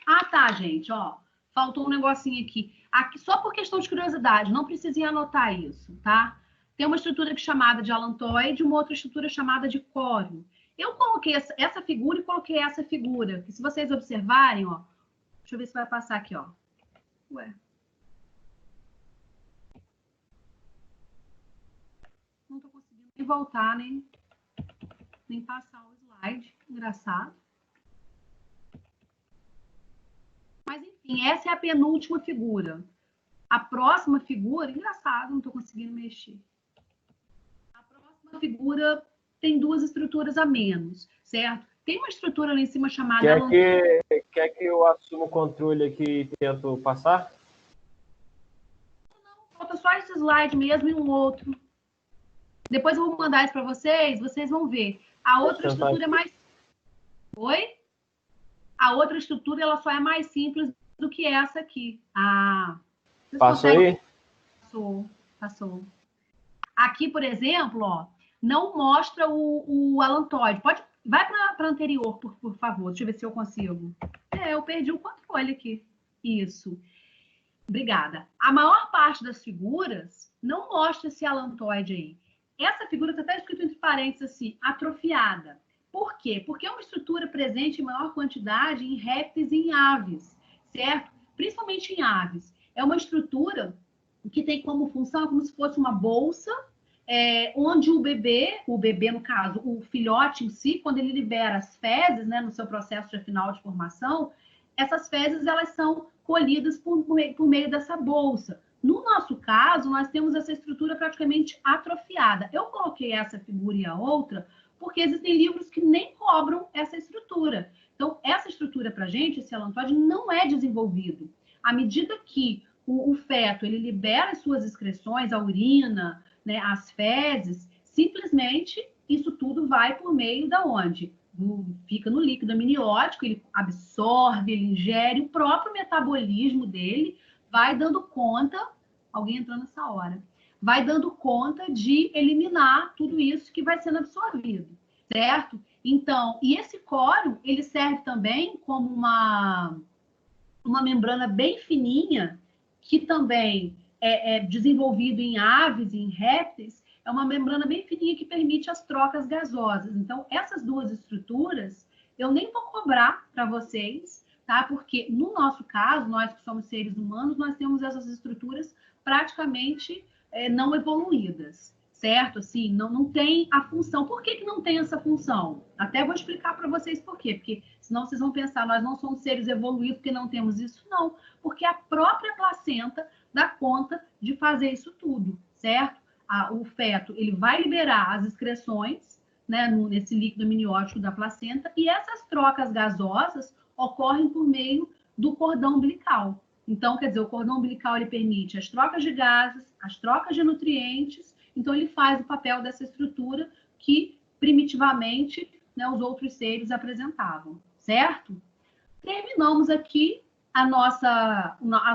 Ah, tá, gente, ó. Faltou um negocinho aqui. Aqui só por questão de curiosidade, não precisem anotar isso, tá? Tem uma estrutura chamada de alantoide e uma outra estrutura chamada de córeo. Eu coloquei essa figura e coloquei essa figura. Que se vocês observarem, ó. Deixa eu ver se vai passar aqui, ó. Ué. Não tô conseguindo nem voltar, nem passar o slide. Engraçado. Mas, enfim, essa é a penúltima figura. A próxima figura... Engraçado, não tô conseguindo mexer. A próxima figura tem 2 estruturas a menos, certo? Tem uma estrutura lá em cima chamada... Quer que eu assuma o controle aqui e tento passar? Não, falta só esse slide mesmo e um outro. Depois eu vou mandar isso para vocês vão ver. A outra estrutura é mais... Oi? A outra estrutura, ela só é mais simples do que essa aqui. Ah, passou aí? Passou. Aqui, por exemplo, ó, não mostra o alantoide. Vai para anterior, por favor. Deixa eu ver se eu consigo. Eu perdi o controle aqui. Isso. Obrigada. A maior parte das figuras não mostra esse alantoide aí. Essa figura está até escrito entre parênteses assim, atrofiada. Por quê? Porque é uma estrutura presente em maior quantidade em répteis e em aves, certo? Principalmente em aves. É uma estrutura que tem como função, como se fosse uma bolsa, onde o bebê, no caso, o filhote em si, quando ele libera as fezes, né, no seu processo de final de formação, essas fezes elas são colhidas por meio dessa bolsa. No nosso caso, nós temos essa estrutura praticamente atrofiada. Eu coloquei essa figura e a outra porque existem livros que nem cobram essa estrutura. Então, essa estrutura para a gente, esse alantoide, não é desenvolvido. À medida que o feto ele libera as suas excreções, a urina, né, as fezes, simplesmente isso tudo vai por meio da onde? Fica no líquido amniótico, ele absorve, ele ingere, o próprio metabolismo dele vai dando conta, alguém entrou nessa hora, vai dando conta de eliminar tudo isso que vai sendo absorvido, certo? Então, e esse córeo, ele serve também como uma membrana bem fininha, que também desenvolvido em aves e em répteis, é uma membrana bem fininha que permite as trocas gasosas. Então, essas duas estruturas, eu nem vou cobrar para vocês, tá? Porque, no nosso caso, nós que somos seres humanos, nós temos essas estruturas praticamente não evoluídas, certo? Assim, não tem a função. Por que não tem essa função? Até vou explicar para vocês por quê. Porque senão vocês vão pensar, nós não somos seres evoluídos porque não temos isso. Não, porque a própria placenta dá conta de fazer isso tudo, certo? O feto, ele vai liberar as excreções, né, nesse líquido amniótico da placenta, e essas trocas gasosas ocorrem por meio do cordão umbilical. Então, quer dizer, o cordão umbilical ele permite as trocas de gases, as trocas de nutrientes, então ele faz o papel dessa estrutura que, primitivamente, né, os outros seres apresentavam, certo? Terminamos aqui as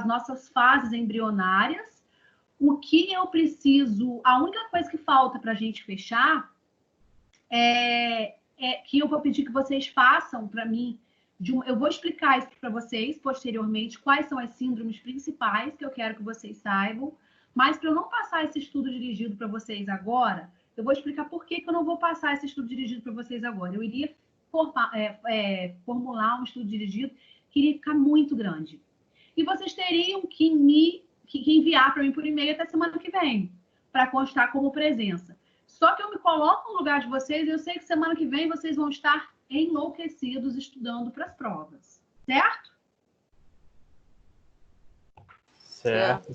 nossas fases embrionárias. O que eu preciso, a única coisa que falta para a gente fechar é que eu vou pedir que vocês façam para mim. Eu vou explicar isso para vocês posteriormente, quais são as síndromes principais que eu quero que vocês saibam, mas para eu não passar esse estudo dirigido para vocês agora, eu vou explicar por que eu não vou passar esse estudo dirigido para vocês agora. Eu iria formular um estudo dirigido que iria ficar muito grande. E vocês teriam que enviar para mim por e-mail até semana que vem, para constar como presença. Só que eu me coloco no lugar de vocês e eu sei que semana que vem vocês vão estar enlouquecidos estudando para as provas. Certo? Certo.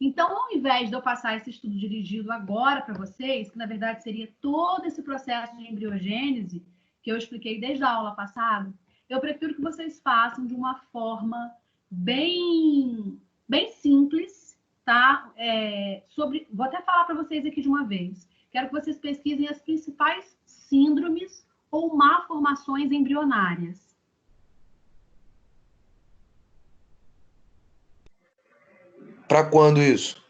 Então, ao invés de eu passar esse estudo dirigido agora para vocês, que na verdade seria todo esse processo de embriogênese que eu expliquei desde a aula passada, eu prefiro que vocês façam de uma forma bem simples, tá? Vou até falar para vocês aqui de uma vez. Quero que vocês pesquisem as principais síndromes ou malformações embrionárias. Para quando isso?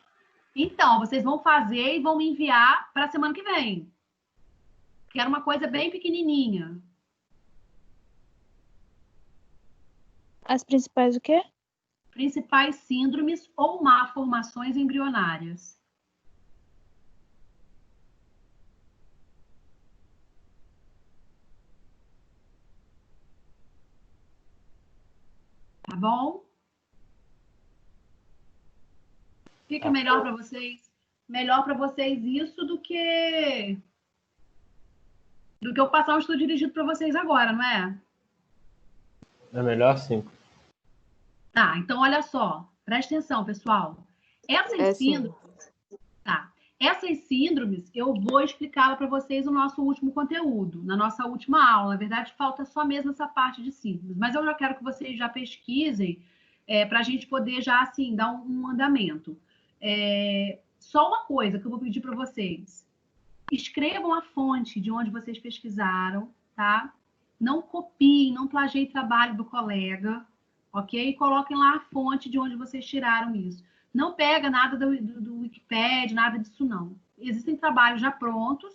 Então, vocês vão fazer e vão me enviar para a semana que vem. Quero uma coisa bem pequenininha. As principais o quê? Principais síndromes ou malformações embrionárias. Tá bom? Fica melhor para vocês? Melhor para vocês isso do que eu passar um estudo dirigido para vocês agora, não é? É melhor sim. Tá, então olha só. Presta atenção, pessoal. Essas síndromes, eu vou explicar para vocês no nosso último conteúdo, na nossa última aula. Na verdade, falta só mesmo essa parte de síndromes. Mas eu já quero que vocês já pesquisem para a gente poder já, assim, dar um andamento. Só uma coisa que eu vou pedir para vocês. Escrevam a fonte de onde vocês pesquisaram, tá? Não copiem, não plagiem trabalho do colega, ok? Coloquem lá a fonte de onde vocês tiraram isso. Não pega nada do Wikipedia, nada disso não. Existem trabalhos já prontos,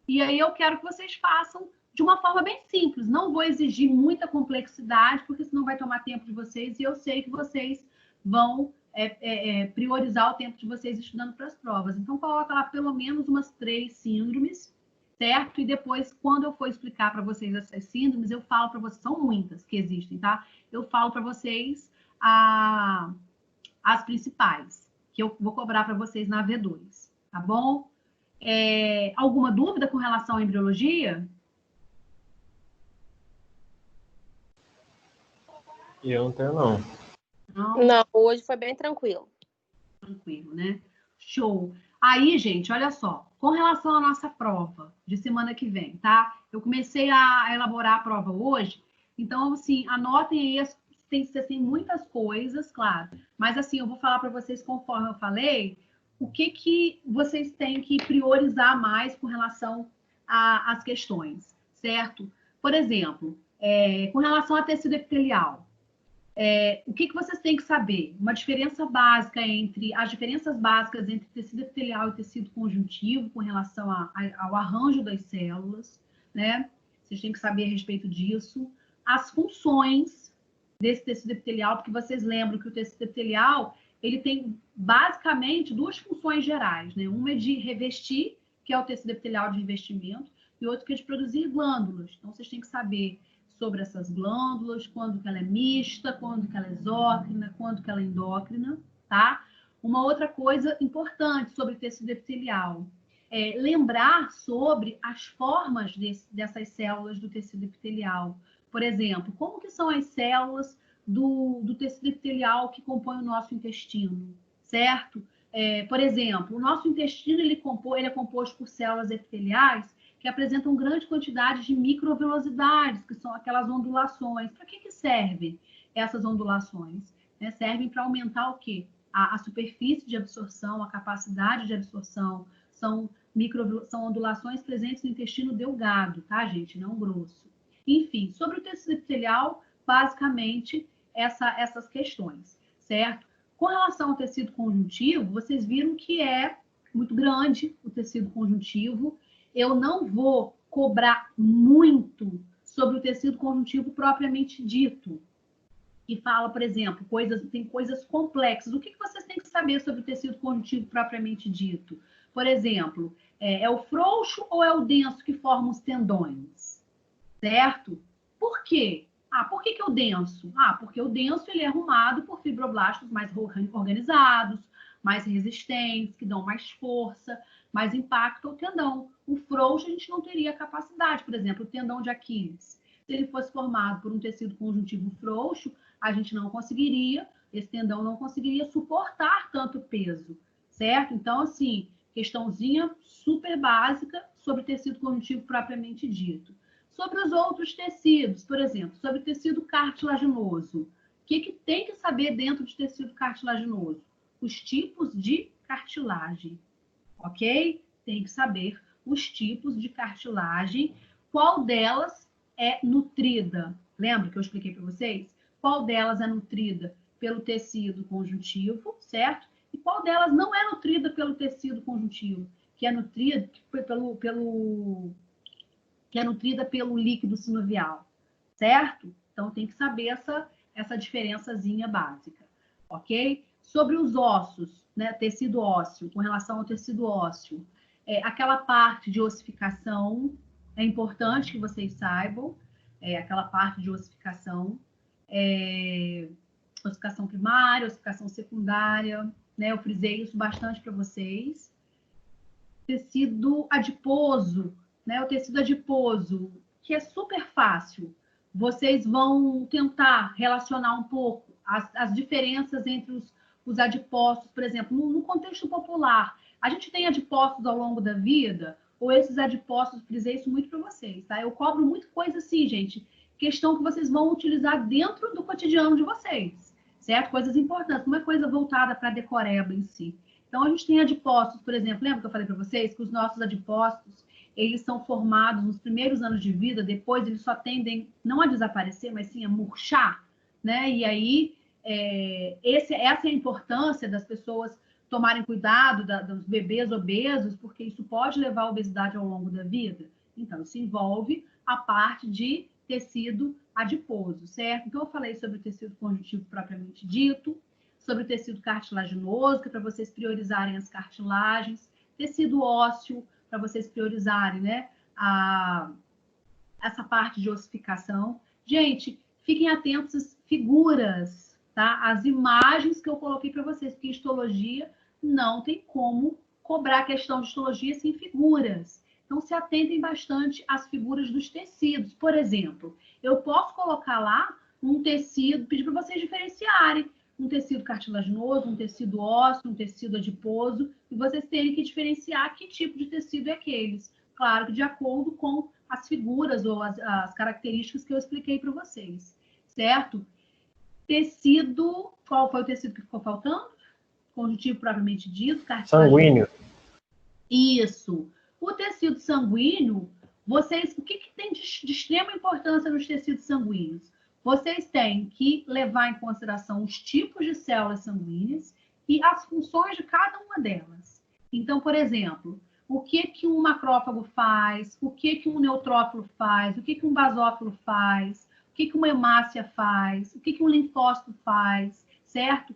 e aí eu quero que vocês façam de uma forma bem simples. Não vou exigir muita complexidade, porque senão vai tomar tempo de vocês, e eu sei que vocês vão priorizar o tempo de vocês estudando para as provas. Então, coloca lá pelo menos umas 3 síndromes, certo? E depois, quando eu for explicar para vocês essas síndromes, eu falo para vocês, são muitas que existem, tá? Eu falo para vocês as principais, que eu vou cobrar para vocês na V2, tá bom? Alguma dúvida com relação à embriologia? Eu não tenho, não. Não, hoje foi bem tranquilo. Tranquilo, né? Show. Aí, gente, olha só. Com relação à nossa prova de semana que vem, tá? Eu comecei a elaborar a prova hoje. Então, assim, anotem aí. Tem muitas coisas, claro. Mas, assim, eu vou falar para vocês, conforme eu falei, o que vocês têm que priorizar mais com relação às questões, certo? Por exemplo, com relação a tecido epitelial. O que vocês têm que saber? As diferenças básicas entre tecido epitelial e tecido conjuntivo com relação ao arranjo das células, né? Vocês têm que saber a respeito disso. As funções desse tecido epitelial, porque vocês lembram que o tecido epitelial, ele tem basicamente duas funções gerais, né? Uma é de revestir, que é o tecido epitelial de revestimento, e outra que é de produzir glândulas. Então, vocês têm que saber sobre essas glândulas, quando que ela é mista, quando que ela é exócrina, quando que ela é endócrina, tá? Uma outra coisa importante sobre tecido epitelial é lembrar sobre as formas dessas células do tecido epitelial. Por exemplo, como que são as células do tecido epitelial que compõe o nosso intestino, certo? Por exemplo, o nosso intestino ele é composto por células epiteliais que apresentam grande quantidade de microvelocidades, que são aquelas ondulações. Para que servem essas ondulações? Servem para aumentar o quê? A superfície de absorção, a capacidade de absorção. São ondulações presentes no intestino delgado, tá, gente? Não grosso. Enfim, sobre o tecido epitelial, basicamente, essas questões, certo? Com relação ao tecido conjuntivo, vocês viram que é muito grande o tecido conjuntivo. Eu não vou cobrar muito sobre o tecido conjuntivo propriamente dito. Que fala, por exemplo, tem coisas complexas. O que vocês têm que saber sobre o tecido conjuntivo propriamente dito? Por exemplo, é o frouxo ou é o denso que forma os tendões? Certo? Por quê? Por que é o denso? Porque o denso ele é arrumado por fibroblastos mais organizados, mais resistentes, que dão mais força, mais impacto ao tendão. O frouxo a gente não teria capacidade. Por exemplo, o tendão de Aquiles. Se ele fosse formado por um tecido conjuntivo frouxo, a gente não conseguiria, esse tendão não conseguiria suportar tanto peso, certo? Então, assim, questãozinha super básica sobre tecido conjuntivo propriamente dito. Sobre os outros tecidos, por exemplo, sobre o tecido cartilaginoso. O que tem que saber dentro de tecido cartilaginoso? Os tipos de cartilagem, ok? Tem que saber os tipos de cartilagem, qual delas é nutrida. Lembra que eu expliquei para vocês? Qual delas é nutrida pelo tecido conjuntivo, certo? E qual delas não é nutrida pelo tecido conjuntivo, que é nutrida pelo líquido sinovial, certo? Então, tem que saber essa diferençazinha básica, ok? Sobre os ossos, né, tecido ósseo, com relação ao tecido ósseo, aquela parte de ossificação, é importante que vocês saibam, aquela parte de ossificação, ossificação primária, ossificação secundária, né? Eu frisei isso bastante para vocês. Tecido adiposo, né? O tecido adiposo, que é super fácil. Vocês vão tentar relacionar um pouco as diferenças entre os adipócitos, por exemplo, no contexto popular. A gente tem adipócitos ao longo da vida, ou esses adipócitos, frisei isso muito para vocês, tá? Eu cobro muita coisa assim, gente, questão que vocês vão utilizar dentro do cotidiano de vocês, certo? Coisas importantes, não é coisa voltada para a decoreba em si. Então, a gente tem adipócitos, por exemplo, lembra que eu falei para vocês que os nossos adipócitos, eles são formados nos primeiros anos de vida, depois eles só tendem, não a desaparecer, mas sim a murchar, né? E aí, essa é a importância das pessoas tomarem cuidado dos bebês obesos, porque isso pode levar à obesidade ao longo da vida. Então, isso envolve a parte de tecido adiposo, certo? Então, eu falei sobre o tecido conjuntivo propriamente dito, sobre o tecido cartilaginoso, que é para vocês priorizarem as cartilagens, tecido ósseo, para vocês priorizarem, né, essa parte de ossificação. Gente, fiquem atentos às figuras, tá? As imagens que eu coloquei para vocês, porque histologia não tem como cobrar a questão de histologia sem figuras. Então, se atentem bastante às figuras dos tecidos. Por exemplo, eu posso colocar lá um tecido, pedir para vocês diferenciarem um tecido cartilaginoso, um tecido ósseo, um tecido adiposo, e vocês terem que diferenciar que tipo de tecido é aqueles. Claro que de acordo com as figuras ou as características que eu expliquei para vocês, certo? Tecido, qual foi o tecido que ficou faltando? Conjuntivo propriamente dito, sanguíneo. Isso. O tecido sanguíneo, o que tem de extrema importância nos tecidos sanguíneos? Vocês têm que levar em consideração os tipos de células sanguíneas e as funções de cada uma delas. Então, por exemplo, o que um macrófago faz, o que um neutrófilo faz, o que um basófilo faz, o que uma hemácia faz, o que um linfócito faz, certo?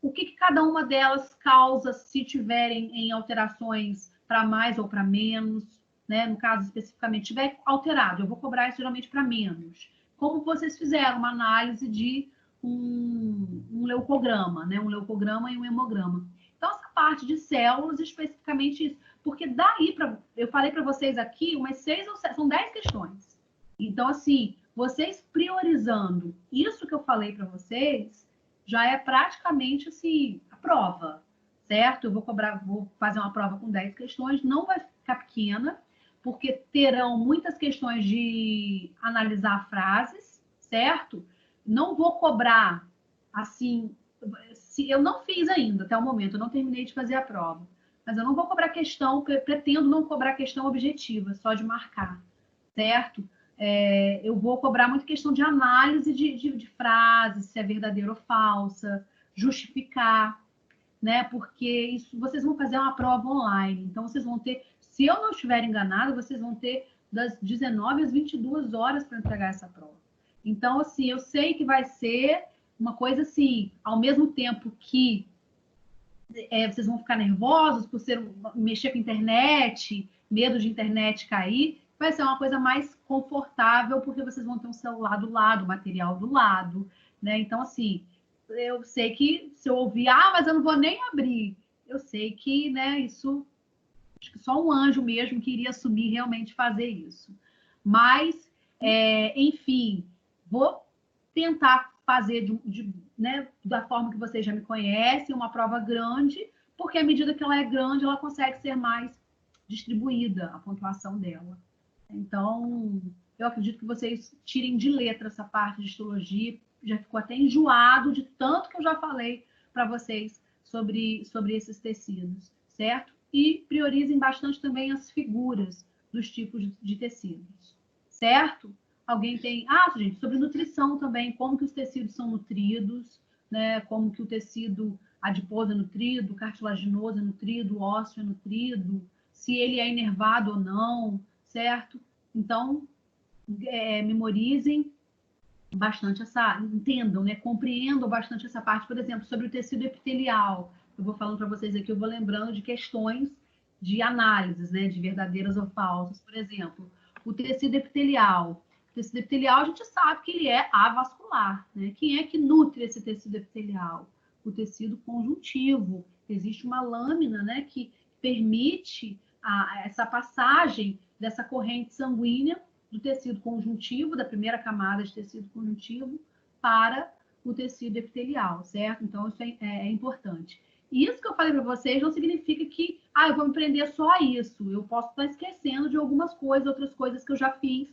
o que cada uma delas causa se tiverem em alterações para mais ou para menos, né? No caso especificamente, tiver alterado, eu vou cobrar isso geralmente para menos. Como vocês fizeram uma análise de um leucograma, né? Um leucograma e um hemograma. Então, essa parte de células, especificamente isso. Porque daí, eu falei para vocês aqui, umas 6 ou 7, são 10 questões. Então, assim, vocês priorizando isso que eu falei para vocês, já é praticamente, assim, a prova, certo? Eu vou fazer uma prova com 10 questões, não vai ficar pequena, porque terão muitas questões de analisar frases, certo? Não vou cobrar, assim, se eu não fiz ainda até o momento, eu não terminei de fazer a prova, mas eu não vou cobrar questão, pretendo não cobrar questão objetiva, só de marcar, certo? Eu vou cobrar muito questão de análise de frases, se é verdadeira ou falsa, justificar, né? Porque isso, vocês vão fazer uma prova online, então vocês vão ter, se eu não estiver enganado, vocês vão ter das 19 às 22 horas para entregar essa prova. Então, assim, eu sei que vai ser uma coisa assim, ao mesmo tempo que vocês vão ficar nervosos por mexer com a internet, medo de internet cair, vai ser uma coisa mais confortável, porque vocês vão ter um celular do lado, o material do lado, né? Então, assim, eu sei que se eu ouvir, mas eu não vou nem abrir, eu sei que, né, isso, acho que só um anjo mesmo que iria assumir realmente fazer isso. Mas, enfim, vou tentar fazer né, da forma que vocês já me conhecem, uma prova grande, porque à medida que ela é grande, ela consegue ser mais distribuída, a pontuação dela. Então, eu acredito que vocês tirem de letra essa parte de histologia, já ficou até enjoado de tanto que eu já falei para vocês sobre esses tecidos, certo? E priorizem bastante também as figuras dos tipos de tecidos, certo? Alguém tem... gente, sobre nutrição também, como que os tecidos são nutridos, né? Como que o tecido adiposo é nutrido, cartilaginoso é nutrido, ósseo é nutrido, se ele é inervado ou não, certo? Então, memorizem bastante entendam, né? Compreendam bastante essa parte, por exemplo, sobre o tecido epitelial. Eu vou falando para vocês aqui, eu vou lembrando de questões de análises, né? De verdadeiras ou falsas. Por exemplo, o tecido epitelial. O tecido epitelial, a gente sabe que ele é avascular, né? Quem é que nutre esse tecido epitelial? O tecido conjuntivo. Existe uma lâmina, né? Que permite essa passagem dessa corrente sanguínea do tecido conjuntivo, da primeira camada de tecido conjuntivo, para o tecido epitelial, certo? Então, isso é importante. E isso que eu falei para vocês não significa que, eu vou me prender só a isso. Eu posso estar esquecendo de algumas coisas, outras coisas que eu já fiz,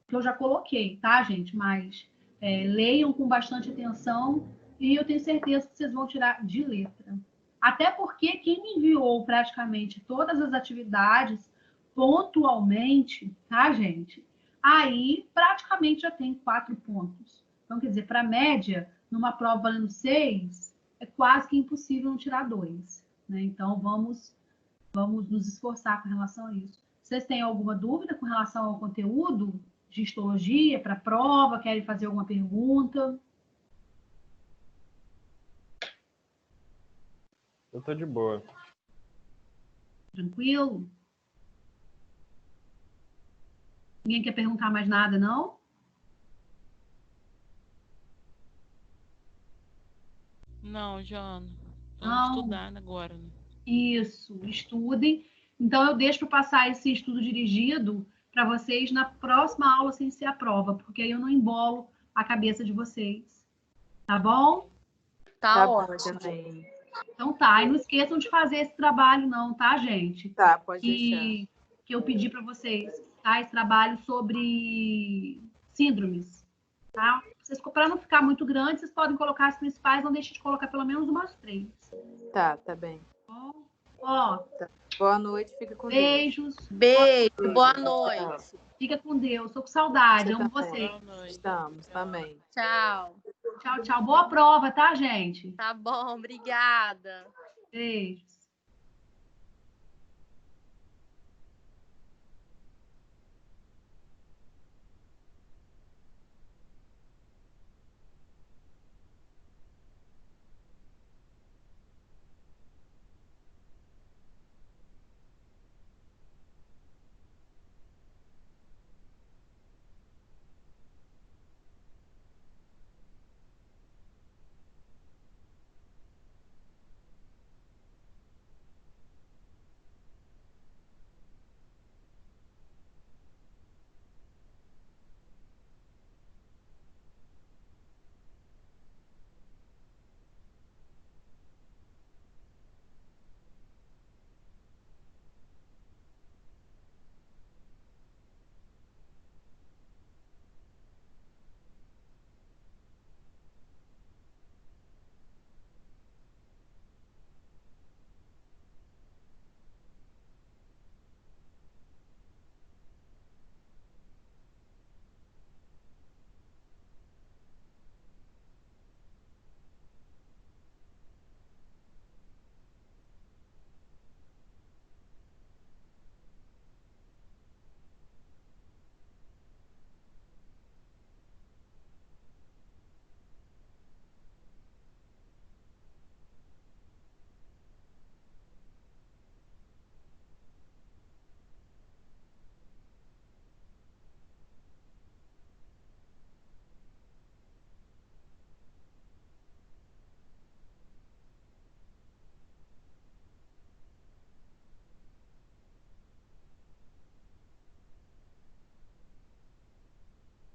que eu já coloquei, tá, gente? Mas leiam com bastante atenção e eu tenho certeza que vocês vão tirar de letra. Até porque quem me enviou praticamente todas as atividades pontualmente, tá, gente? Aí praticamente já tem 4 pontos. Então, quer dizer, para a média, numa prova valendo 6, é quase que impossível não tirar 2. Né? Então, vamos nos esforçar com relação a isso. Vocês têm alguma dúvida com relação ao conteúdo de histologia para a prova? Querem fazer alguma pergunta? Eu tô de boa. Tranquilo? Ninguém quer perguntar mais nada, não? Não, Joana. Não. Estou estudando agora. Né? Isso, estudem. Então, eu deixo passar esse estudo dirigido para vocês na próxima aula sem ser a prova, porque aí eu não embolo a cabeça de vocês. Tá bom? Tá ótimo. Então tá. E não esqueçam de fazer esse trabalho não, tá, gente? Tá, pode deixar. Que eu pedi para vocês, tá? Esse trabalho sobre síndromes, tá? Para não ficar muito grande, vocês podem colocar as principais, não deixem de colocar pelo menos umas 3. Tá bem. Tá. Boa noite, fica com Deus. Beijo, boa noite. Fica com Deus, tô com saudade, amo vocês. Estamos também. Tchau. Tchau. Boa prova, tá, gente? Tá bom, obrigada. Beijo.